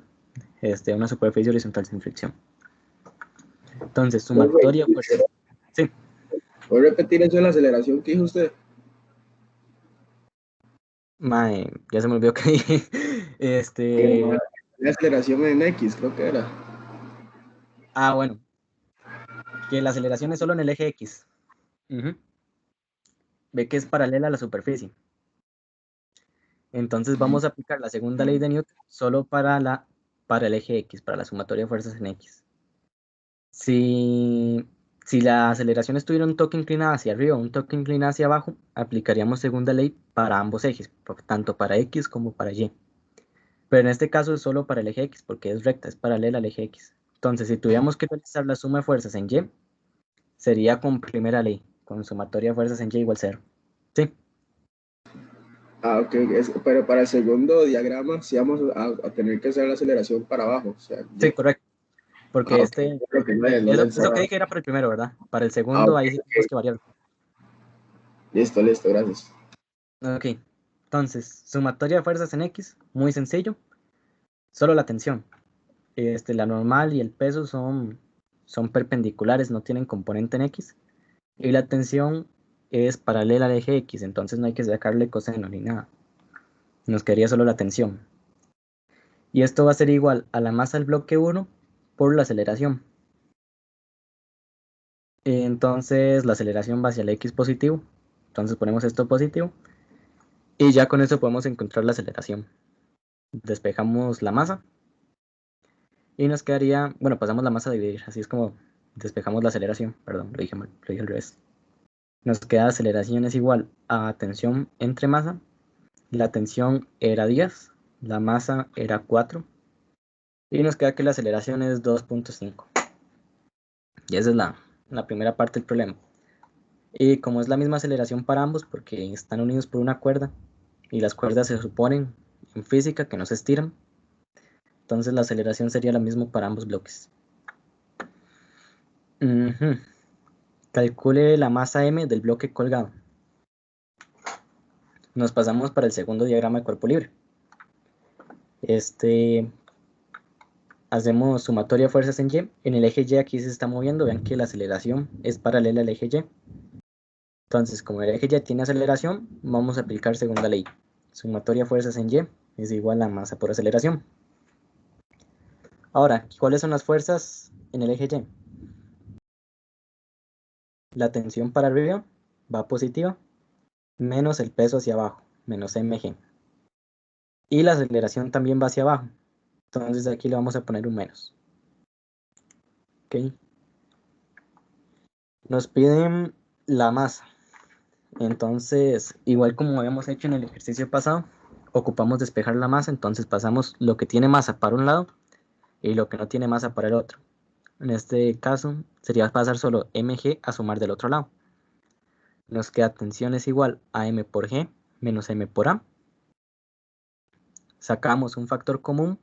S1: una superficie horizontal sin fricción. Entonces, sumatoria fuerza. Sí.
S2: ¿Puede repetir eso de la aceleración que dijo usted?
S1: Mae, ya se me olvidó que dije.
S2: La aceleración en X, creo que era.
S1: Bueno. Que la aceleración es solo en el eje X. Ve que es paralela a la superficie. Entonces vamos a aplicar la segunda ley de Newton solo para el eje X, para la sumatoria de fuerzas en X. Si la aceleración estuviera un toque inclinada hacia arriba o un toque inclinada hacia abajo, aplicaríamos segunda ley para ambos ejes, tanto para X como para Y. Pero en este caso es solo para el eje X, porque es recta, es paralela al eje X. Entonces, si tuviéramos que realizar la suma de fuerzas en Y, sería con primera ley, con sumatoria de fuerzas en Y igual 0. ¿Sí?
S2: Ok, pero para el segundo diagrama sí vamos a tener que hacer la aceleración para abajo. O sea,
S1: Sí, correcto. Porque
S2: okay. Creo que
S1: eso que dije era para el primero, ¿verdad? Para el segundo, ahí sí tenemos que variar.
S2: Listo, gracias.
S1: Ok, entonces, sumatoria de fuerzas en X, muy sencillo, solo la tensión. La normal y el peso son perpendiculares, no tienen componente en X. Y la tensión es paralela al eje X, entonces no hay que sacarle coseno ni nada. Nos quedaría solo la tensión. Y esto va a ser igual a la masa del bloque 1 por la aceleración. Entonces la aceleración va hacia el X positivo. Entonces ponemos esto positivo. Y ya con eso podemos encontrar la aceleración. Despejamos la masa. Y nos quedaría, bueno, pasamos la masa a dividir. Así es como despejamos la aceleración. Perdón, lo dije mal, lo dije al revés. Nos queda aceleración es igual a tensión entre masa. La tensión era 10, la masa era 4. Y nos queda que la aceleración es 2.5. Y esa es la primera parte del problema. Y como es la misma aceleración para ambos, porque están unidos por una cuerda, y las cuerdas se suponen en física que no se estiran, entonces la aceleración sería la misma para ambos bloques. Calcule la masa M del bloque colgado. Nos pasamos para el segundo diagrama de cuerpo libre. hacemos sumatoria de fuerzas en Y. En el eje Y aquí se está moviendo, vean que la aceleración es paralela al eje Y. Entonces, como el eje Y tiene aceleración, vamos a aplicar segunda ley. Sumatoria de fuerzas en Y es igual a masa por aceleración. Ahora, ¿cuáles son las fuerzas en el eje Y? La tensión para arriba va positiva, menos el peso hacia abajo, menos mg. Y la aceleración también va hacia abajo. Entonces aquí le vamos a poner un menos. ¿Ok? Nos piden la masa. Entonces, igual como habíamos hecho en el ejercicio pasado, ocupamos despejar la masa, entonces pasamos lo que tiene masa para un lado y lo que no tiene masa para el otro. En este caso, sería pasar solo mg a sumar del otro lado. Nos queda tensión es igual a m por g menos m por a. Sacamos un factor común.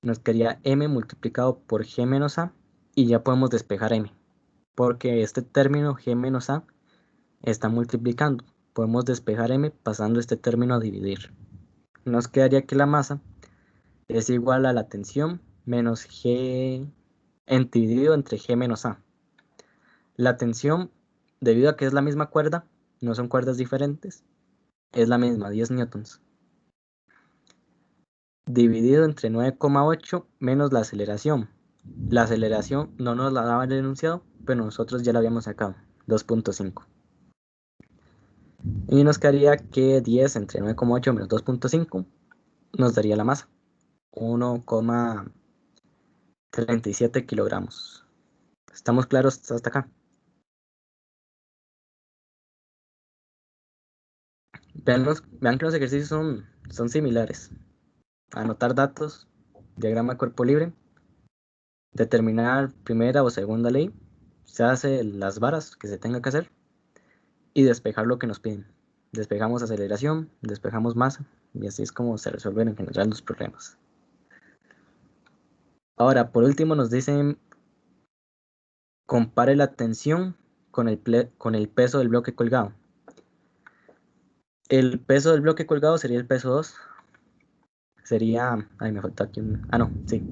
S1: Nos quedaría m multiplicado por g menos a y ya podemos despejar m. Porque este término g menos a está multiplicando. Podemos despejar m pasando este término a dividir. Nos quedaría que la masa es igual a la tensión menos g dividido entre g menos a. La tensión, debido a que es la misma cuerda, no son cuerdas diferentes, es la misma, 10 newtons. Dividido entre 9,8 menos la aceleración. La aceleración no nos la daba el enunciado, pero nosotros ya la habíamos sacado, 2.5. Y nos quedaría que 10 entre 9,8 menos 2.5 nos daría la masa, 1,37 kilogramos. ¿Estamos claros hasta acá? Vean que los ejercicios son similares. Anotar datos, diagrama de cuerpo libre, determinar primera o segunda ley, se hace las varas que se tenga que hacer y despejar lo que nos piden. Despejamos aceleración, despejamos masa y así es como se resuelven en general los problemas. Ahora, por último nos dicen compare la tensión con el peso del bloque colgado. El peso del bloque colgado sería el peso 2. Sería, me faltó aquí sí.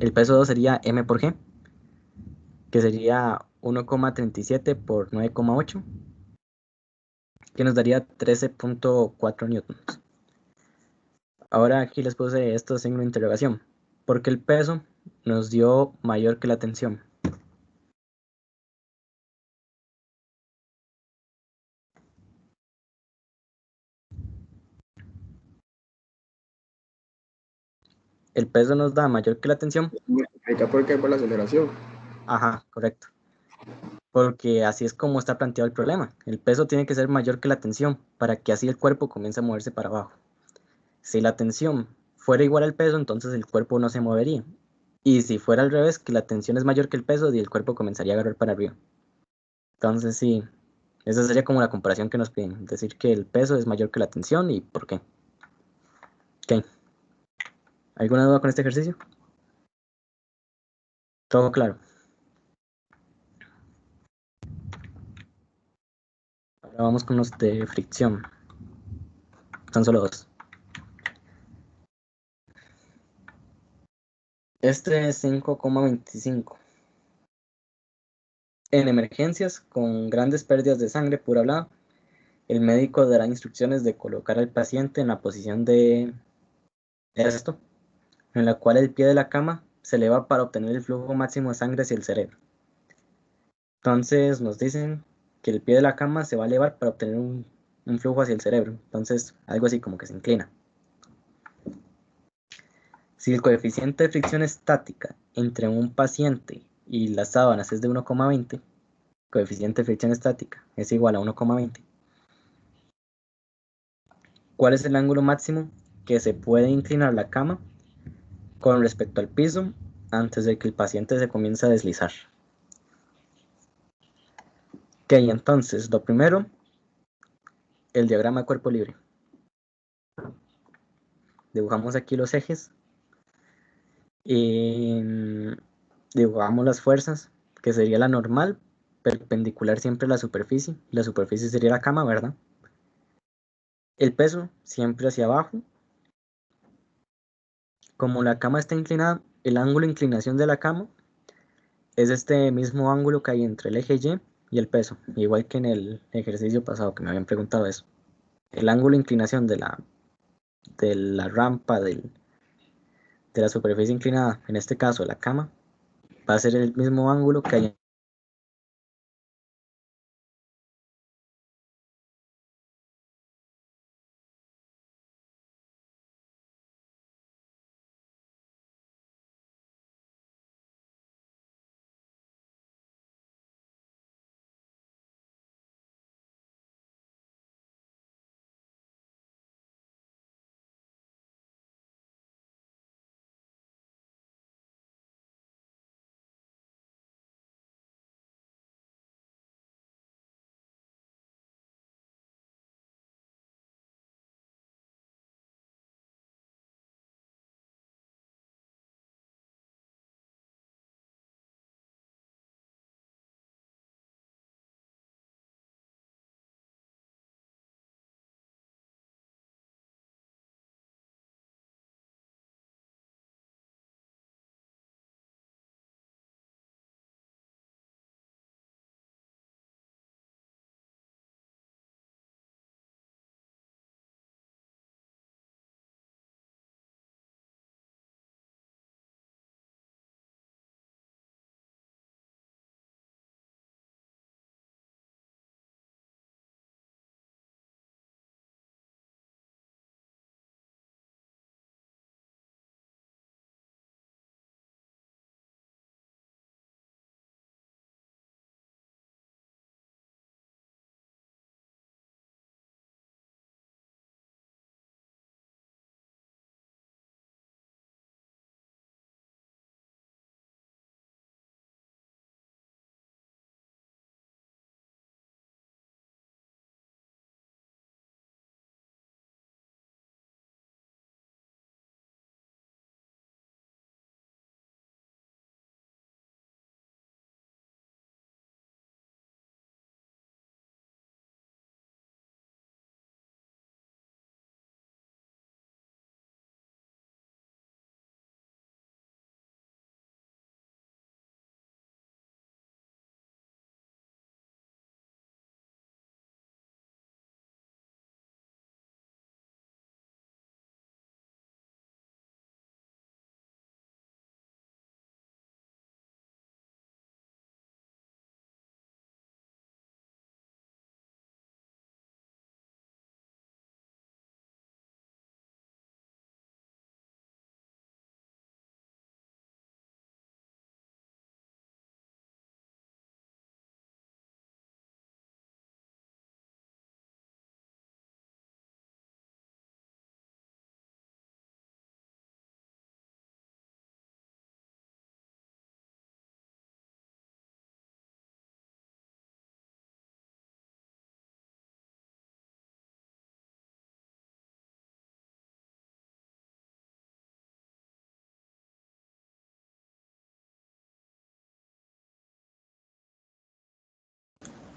S1: El peso 2 sería m por g, que sería 1,37 por 9,8, que nos daría 13.4 newtons. Ahora aquí les puse esto signo de interrogación, porque el peso nos dio mayor que la tensión. El peso nos da mayor que la tensión.
S2: Multiplica por qué, por la aceleración.
S1: Ajá, correcto. Porque así es como está planteado el problema. El peso tiene que ser mayor que la tensión para que así el cuerpo comience a moverse para abajo. Si la tensión fuera igual al peso, entonces el cuerpo no se movería. Y si fuera al revés, que la tensión es mayor que el peso, y el cuerpo comenzaría a agarrar para arriba. Entonces sí, esa sería como la comparación que nos piden. Decir que el peso es mayor que la tensión y por qué. Ok. ¿Alguna duda con este ejercicio? Todo claro. Ahora vamos con los de fricción. Son solo dos. Este es 5,25. En emergencias con grandes pérdidas de sangre, pura hablada, el médico dará instrucciones de colocar al paciente en la posición de esto, en la cual el pie de la cama se eleva para obtener el flujo máximo de sangre hacia el cerebro. Entonces nos dicen que el pie de la cama se va a elevar para obtener un flujo hacia el cerebro. Entonces algo así como que se inclina. Si el coeficiente de fricción estática entre un paciente y las sábanas es de 1,20, coeficiente de fricción estática es igual a 1,20. ¿Cuál es el ángulo máximo que se puede inclinar la cama con respecto al piso antes de que el paciente se comience a deslizar? Ok, entonces, lo primero, el diagrama de cuerpo libre. Dibujamos aquí los ejes. Y dibujamos las fuerzas, que sería la normal, perpendicular siempre a la superficie. La superficie sería la cama, ¿verdad? El peso siempre hacia abajo. como la cama está inclinada, el ángulo de inclinación de la cama es este mismo ángulo que hay entre el eje Y y el peso, igual que en el ejercicio pasado que me habían preguntado eso. El ángulo de inclinación de la rampa de la superficie inclinada, en este caso la cama, va a ser el mismo ángulo que hay.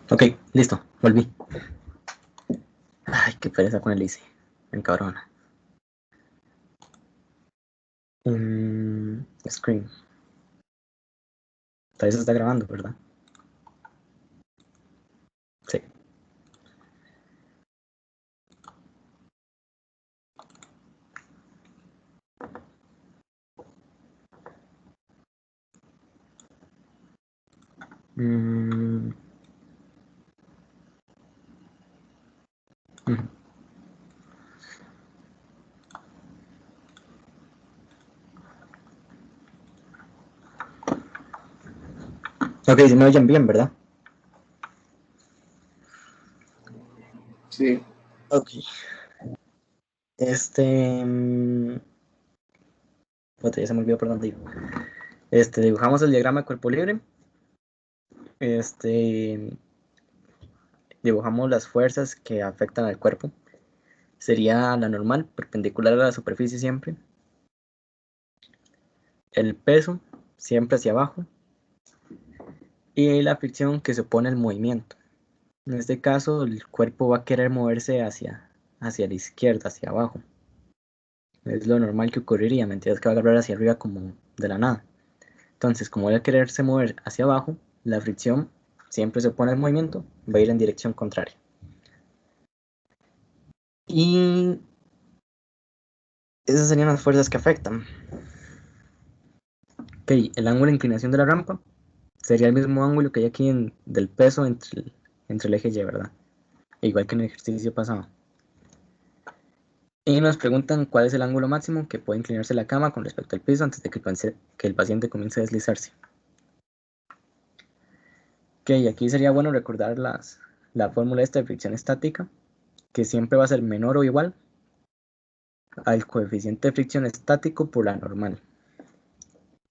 S1: Ok, listo, volví. Ay, qué pereza con el ICE, me encabrona. Screen. Todavía se está grabando, ¿verdad? Sí. Mm, ujú. Ok, si me oyen bien, ¿verdad?
S2: Sí,
S1: Ok. Este. Ya se me olvidó por dónde iba. Dibujamos el diagrama de cuerpo libre. Este. Dibujamos las fuerzas que afectan al cuerpo. Sería la normal, perpendicular a la superficie siempre. El peso, siempre hacia abajo. Y la fricción que se opone al movimiento. En este caso, el cuerpo va a querer moverse hacia la izquierda, hacia abajo. Es lo normal que ocurriría, mentiras que va a agarrar hacia arriba como de la nada. Entonces, como voy a quererse mover hacia abajo, la fricción siempre se pone en movimiento, va a ir en dirección contraria. Y esas serían las fuerzas que afectan. Ok, el ángulo de inclinación de la rampa sería el mismo ángulo que hay aquí del peso entre el eje Y, ¿verdad? Igual que en el ejercicio pasado. Y nos preguntan cuál es el ángulo máximo que puede inclinarse la cama con respecto al piso antes de que el paciente comience a deslizarse. Ok, aquí sería bueno recordar la fórmula esta de fricción estática, que siempre va a ser menor o igual al coeficiente de fricción estático por la normal.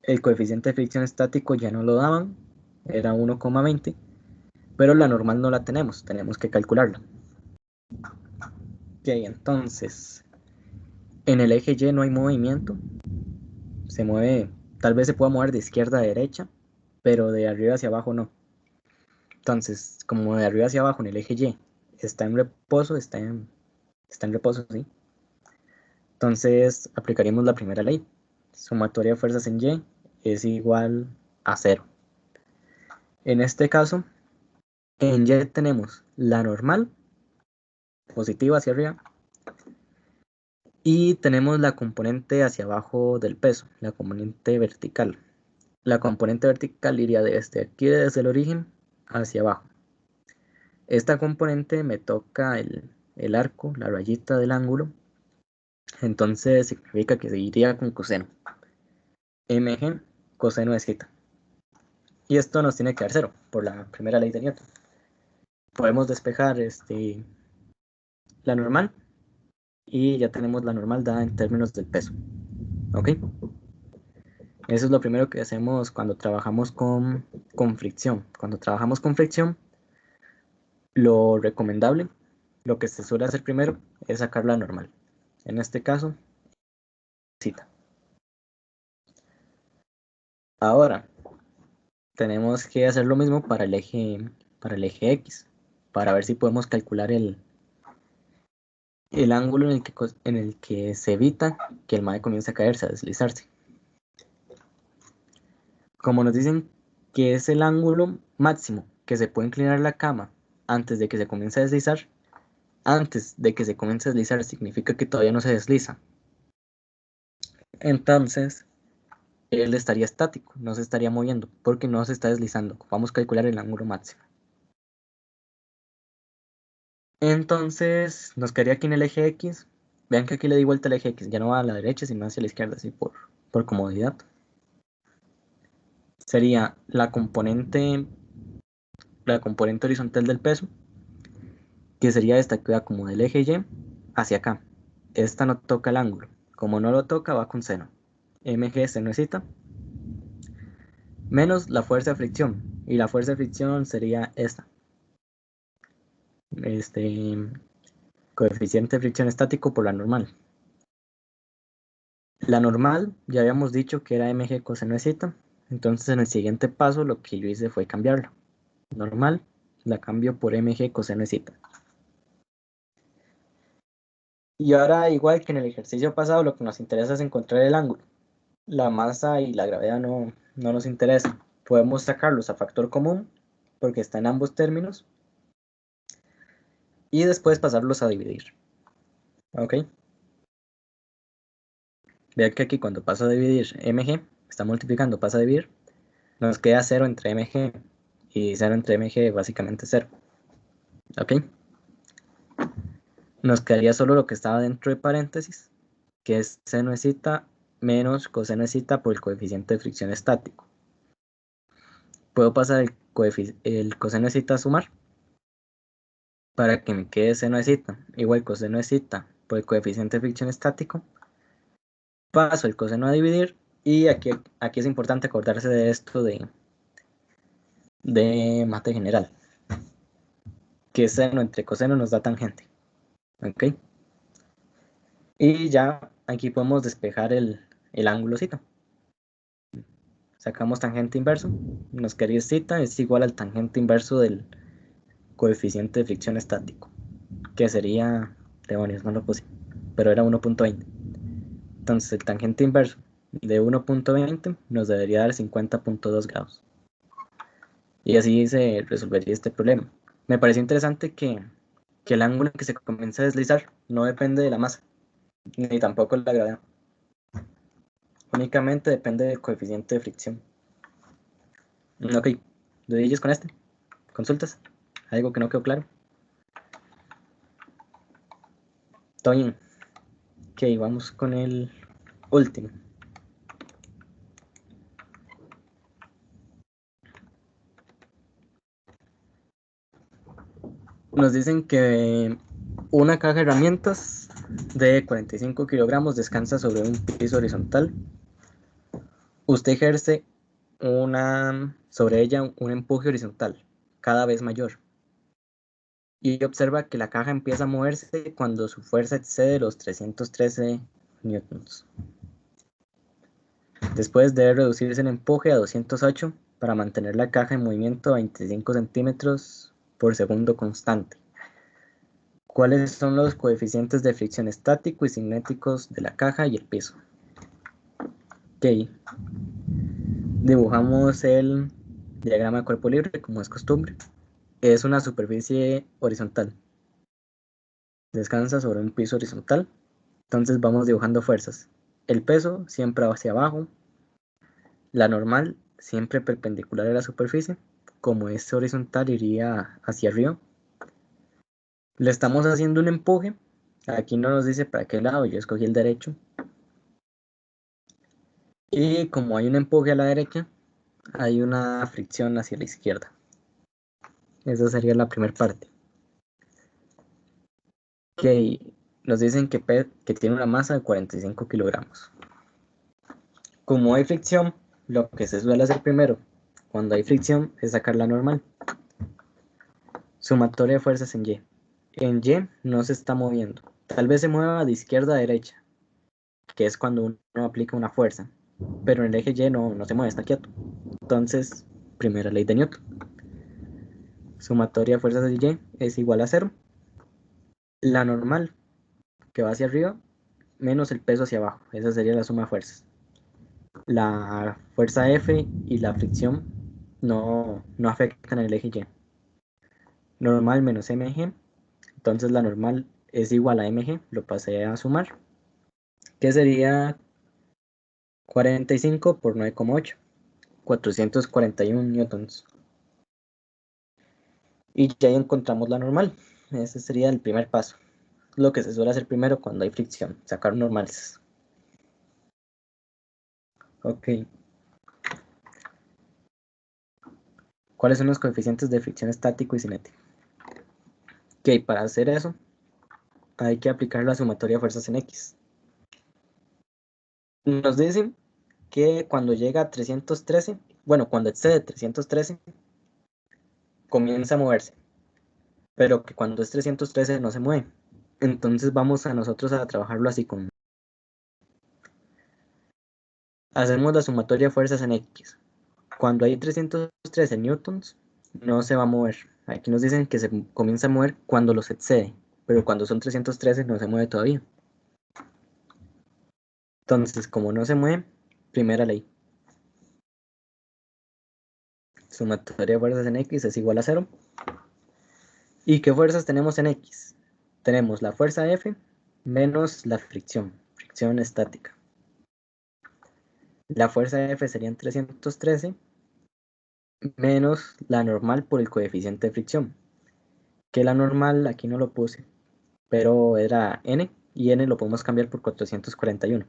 S1: El coeficiente de fricción estático ya no lo daban, era 1,20, pero la normal no la tenemos que calcularla. Ok, entonces, en el eje Y no hay movimiento, se mueve, tal vez se pueda mover de izquierda a derecha, pero de arriba hacia abajo no. Entonces, como de arriba hacia abajo en el eje Y está en reposo, está en reposo, ¿sí? Entonces, aplicaríamos la primera ley. Sumatoria de fuerzas en Y es igual a 0. En este caso, en Y tenemos la normal, positiva hacia arriba, y tenemos la componente hacia abajo del peso, la componente vertical. La componente vertical iría desde aquí, desde el origen, hacia abajo. Esta componente me toca el arco, la rayita del ángulo, entonces significa que se iría con coseno. Mg coseno de θ. Y esto nos tiene que dar 0 por la primera ley de Newton. Podemos despejar la normal y ya tenemos la normal dada en términos del peso. ¿Ok? Eso es lo primero que hacemos cuando trabajamos con fricción. Cuando trabajamos con fricción, lo recomendable, lo que se suele hacer primero, es sacar la normal. En este caso, θ. Ahora, tenemos que hacer lo mismo para el eje X, para ver si podemos calcular el ángulo en el que se evita que el MAE comience a caerse, a deslizarse. Como nos dicen que es el ángulo máximo que se puede inclinar la cama antes de que se comience a deslizar, antes de que se comience a deslizar significa que todavía no se desliza. Entonces, él estaría estático, no se estaría moviendo, porque no se está deslizando. Vamos a calcular el ángulo máximo. Entonces, nos quedaría aquí en el eje X. Vean que aquí le di vuelta al eje X, ya no va a la derecha, sino hacia la izquierda, así por comodidad. Sería la componente horizontal del peso, que sería esta que va como del eje Y hacia acá. Esta no toca el ángulo. Como no lo toca, va con seno. Mg seno de θ menos la fuerza de fricción. Y la fuerza de fricción sería esta. Coeficiente de fricción estático por la normal. La normal ya habíamos dicho que era mg coseno de θ. Entonces en el siguiente paso lo que yo hice fue cambiarla. Normal la cambio por mg coseno de θ. Y ahora, igual que en el ejercicio pasado, lo que nos interesa es encontrar el ángulo. La masa y la gravedad no nos interesan. Podemos sacarlos a factor común, porque está en ambos términos, y después pasarlos a dividir. ¿Ok? Vean que aquí cuando paso a dividir mg, está multiplicando, pasa a dividir, nos queda 0 entre mg, y 0 entre mg básicamente 0. ¿Ok? Nos quedaría solo lo que estaba dentro de paréntesis, que es seno de θ menos coseno de θ por el coeficiente de fricción estático. Puedo pasar el coseno de θ a sumar para que me quede seno de θ igual coseno de θ por el coeficiente de fricción estático. Paso el coseno a dividir y aquí es importante acordarse de esto de mate general, que seno entre coseno nos da tangente. ¿Ok? Y ya aquí podemos despejar el ángulo θ. Sacamos tangente inverso, nos quedaría θ es igual al tangente inverso del coeficiente de fricción estático, que sería, demonios, no lo puse, pero era 1.20. Entonces el tangente inverso de 1.20 nos debería dar 50.2 grados. Y así se resolvería este problema. Me pareció interesante que el ángulo en que se comienza a deslizar no depende de la masa, ni tampoco de la gravedad. Únicamente depende del coeficiente de fricción. Ok, ¿dedillos con este? ¿Consultas? ¿Algo que no quedó claro? ¿Todo bien? Ok, vamos con el último. Nos dicen que una caja de herramientas de 45 kilogramos descansa sobre un piso horizontal. Usted ejerce sobre ella un empuje horizontal cada vez mayor y observa que la caja empieza a moverse cuando su fuerza excede los 313 newtons. Después debe reducirse el empuje a 208 para mantener la caja en movimiento a 25 centímetros por segundo constante. ¿Cuáles son los coeficientes de fricción estático y cinéticos de la caja y el piso? Ok. Dibujamos el diagrama de cuerpo libre, como es costumbre. Es una superficie horizontal. Descansa sobre un piso horizontal. Entonces vamos dibujando fuerzas. El peso siempre hacia abajo. La normal siempre perpendicular a la superficie. Como es horizontal iría hacia arriba. Le estamos haciendo un empuje. Aquí no nos dice para qué lado, yo escogí el derecho. Y como hay un empuje a la derecha, hay una fricción hacia la izquierda. Esa sería la primera parte. Ok, nos dicen que tiene una masa de 45 kilogramos. Como hay fricción, lo que se suele hacer primero cuando hay fricción es sacar la normal. Sumatoria de fuerzas en Y. En Y no se está moviendo. Tal vez se mueva de izquierda a derecha, que es cuando uno aplica una fuerza. Pero en el eje Y no se mueve, está quieto. Entonces, primera ley de Newton. Sumatoria de fuerzas de Y es igual a 0. La normal, que va hacia arriba, menos el peso hacia abajo. Esa sería la suma de fuerzas. La fuerza F y la fricción no afectan el eje Y. Normal menos mg, entonces la normal es igual a mg, lo pasé a sumar, que sería 45 por 9,8, 441 newtons. Y ya encontramos la normal. Ese sería el primer paso. Lo que se suele hacer primero cuando hay fricción, sacar normales. Ok. ¿Cuáles son los coeficientes de fricción estático y cinético? Ok, para hacer eso, hay que aplicar la sumatoria de fuerzas en X. Nos dicen que cuando llega a 313, bueno, cuando excede 313, comienza a moverse, pero que cuando es 313 no se mueve. Entonces vamos a nosotros a trabajarlo así con... Hacemos la sumatoria de fuerzas en X. Cuando hay 313 newtons, no se va a mover. Aquí nos dicen que se comienza a mover cuando los excede, pero cuando son 313 no se mueve todavía. Entonces, como no se mueve, primera ley. Sumatoria de fuerzas en X es igual a 0. ¿Y qué fuerzas tenemos en X? Tenemos la fuerza F menos la fricción estática. La fuerza F serían 313 menos la normal por el coeficiente de fricción. Que la normal aquí no lo puse, pero era N y N lo podemos cambiar por 441.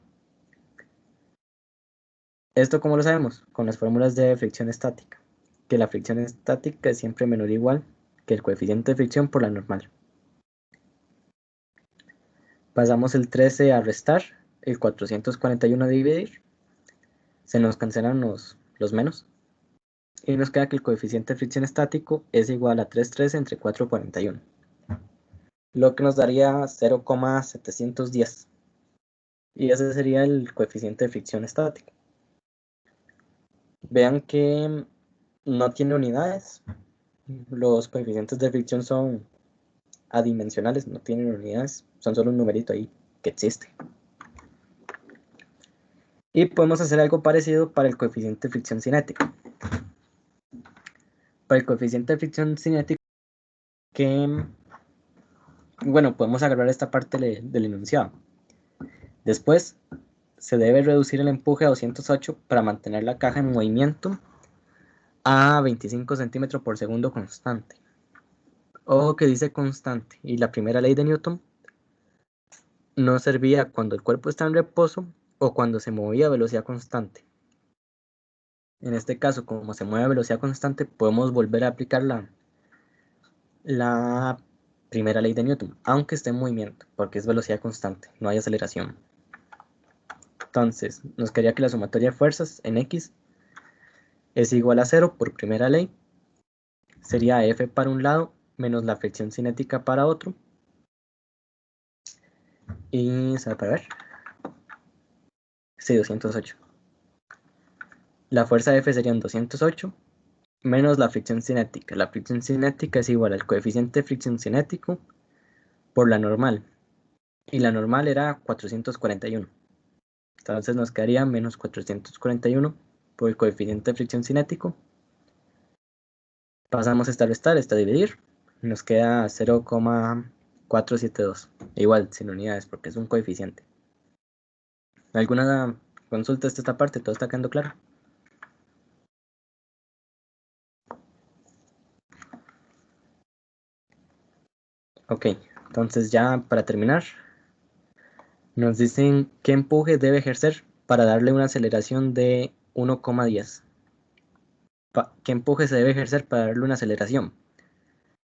S1: ¿Esto cómo lo sabemos? Con las fórmulas de fricción estática. Que la fricción estática es siempre menor o igual que el coeficiente de fricción por la normal. Pasamos el 13 a restar, el 441 a dividir. Se nos cancelan los menos. Y nos queda que el coeficiente de fricción estático es igual a 313 entre 441. Lo que nos daría 0,710. Y ese sería el coeficiente de fricción estático. Vean que no tiene unidades. Los coeficientes de fricción son adimensionales, no tienen unidades. Son solo un numerito ahí que existe. Y podemos hacer algo parecido para el coeficiente de fricción cinética. Para el coeficiente de fricción cinética, bueno, podemos agarrar esta parte del enunciado. Después, se debe reducir el empuje a 208 para mantener la caja en movimiento a 25 centímetros por segundo constante. Ojo que dice constante, y la primera ley de Newton no servía cuando el cuerpo está en reposo o cuando se movía a velocidad constante. En este caso, como se mueve a velocidad constante, podemos volver a aplicar la primera ley de Newton, aunque esté en movimiento, porque es velocidad constante, no hay aceleración. Entonces, nos quedaría que la sumatoria de fuerzas en X es igual a 0 por primera ley. Sería F para un lado menos la fricción cinética para otro. Y, ¿sabe para ver? Sí, 208. La fuerza F serían 208 menos la fricción cinética. La fricción cinética es igual al coeficiente de fricción cinético por la normal. Y la normal era 441. Entonces nos quedaría menos 441 por el coeficiente de fricción cinético. Pasamos esta a restar, esta a dividir. Nos queda 0,472. Igual, sin unidades, porque es un coeficiente. ¿Alguna consulta hasta esta parte? ¿Todo está quedando claro? Ok, entonces ya para terminar, nos dicen qué empuje debe ejercer para darle una aceleración de 1,10. ¿Qué empuje se debe ejercer para darle una aceleración?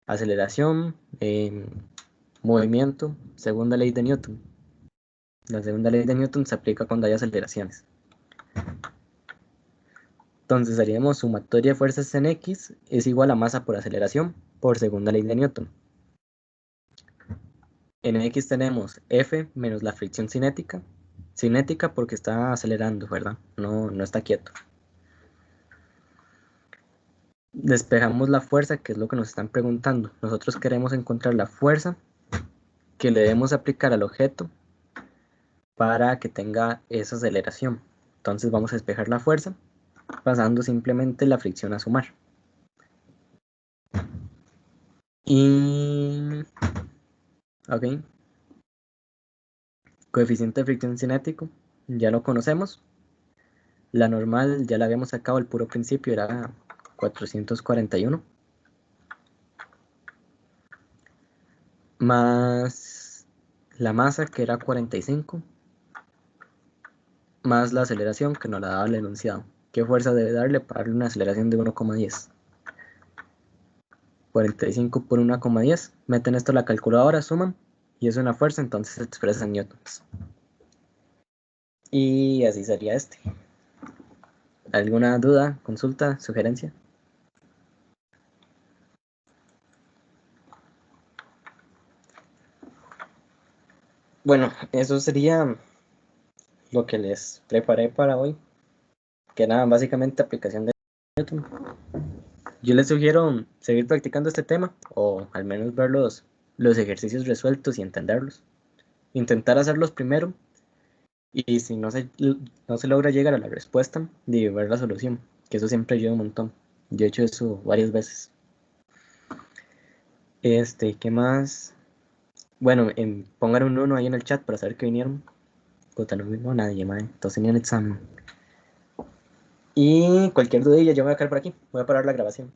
S1: Aceleración, movimiento, segunda ley de Newton. La segunda ley de Newton se aplica cuando hay aceleraciones. Entonces haríamos sumatoria de fuerzas en X es igual a masa por aceleración por segunda ley de Newton. En X tenemos F menos la fricción cinética. Cinética porque está acelerando, ¿verdad? No está quieto. Despejamos la fuerza, que es lo que nos están preguntando. Nosotros queremos encontrar la fuerza que le debemos aplicar al objeto para que tenga esa aceleración. Entonces vamos a despejar la fuerza pasando simplemente la fricción a sumar. Y... ok. Coeficiente de fricción cinético, ya lo conocemos. La normal ya la habíamos sacado al puro principio, era 441. Más la masa, que era 45. Más la aceleración, que nos la daba el enunciado. ¿Qué fuerza debe darle para darle una aceleración de 1,10? 45 por 1,10. Meten esto a la calculadora, suman, y es una fuerza, entonces se expresa en newtons. Y así sería este. ¿Alguna duda, consulta, sugerencia? Bueno, eso sería lo que les preparé para hoy, que era básicamente aplicación de Newton. Yo les sugiero seguir practicando este tema, o al menos ver los ejercicios resueltos y entenderlos. Intentar hacerlos primero, y si no se logra llegar a la respuesta, de ver la solución, que eso siempre ayuda un montón. Yo he hecho eso varias veces. ¿Qué más? Bueno, pongan un 1 ahí en el chat para saber que vinieron. Puta, no vino nadie, madre. Entonces tenían examen. Y cualquier dudilla yo me voy a quedar por aquí. Voy a parar la grabación.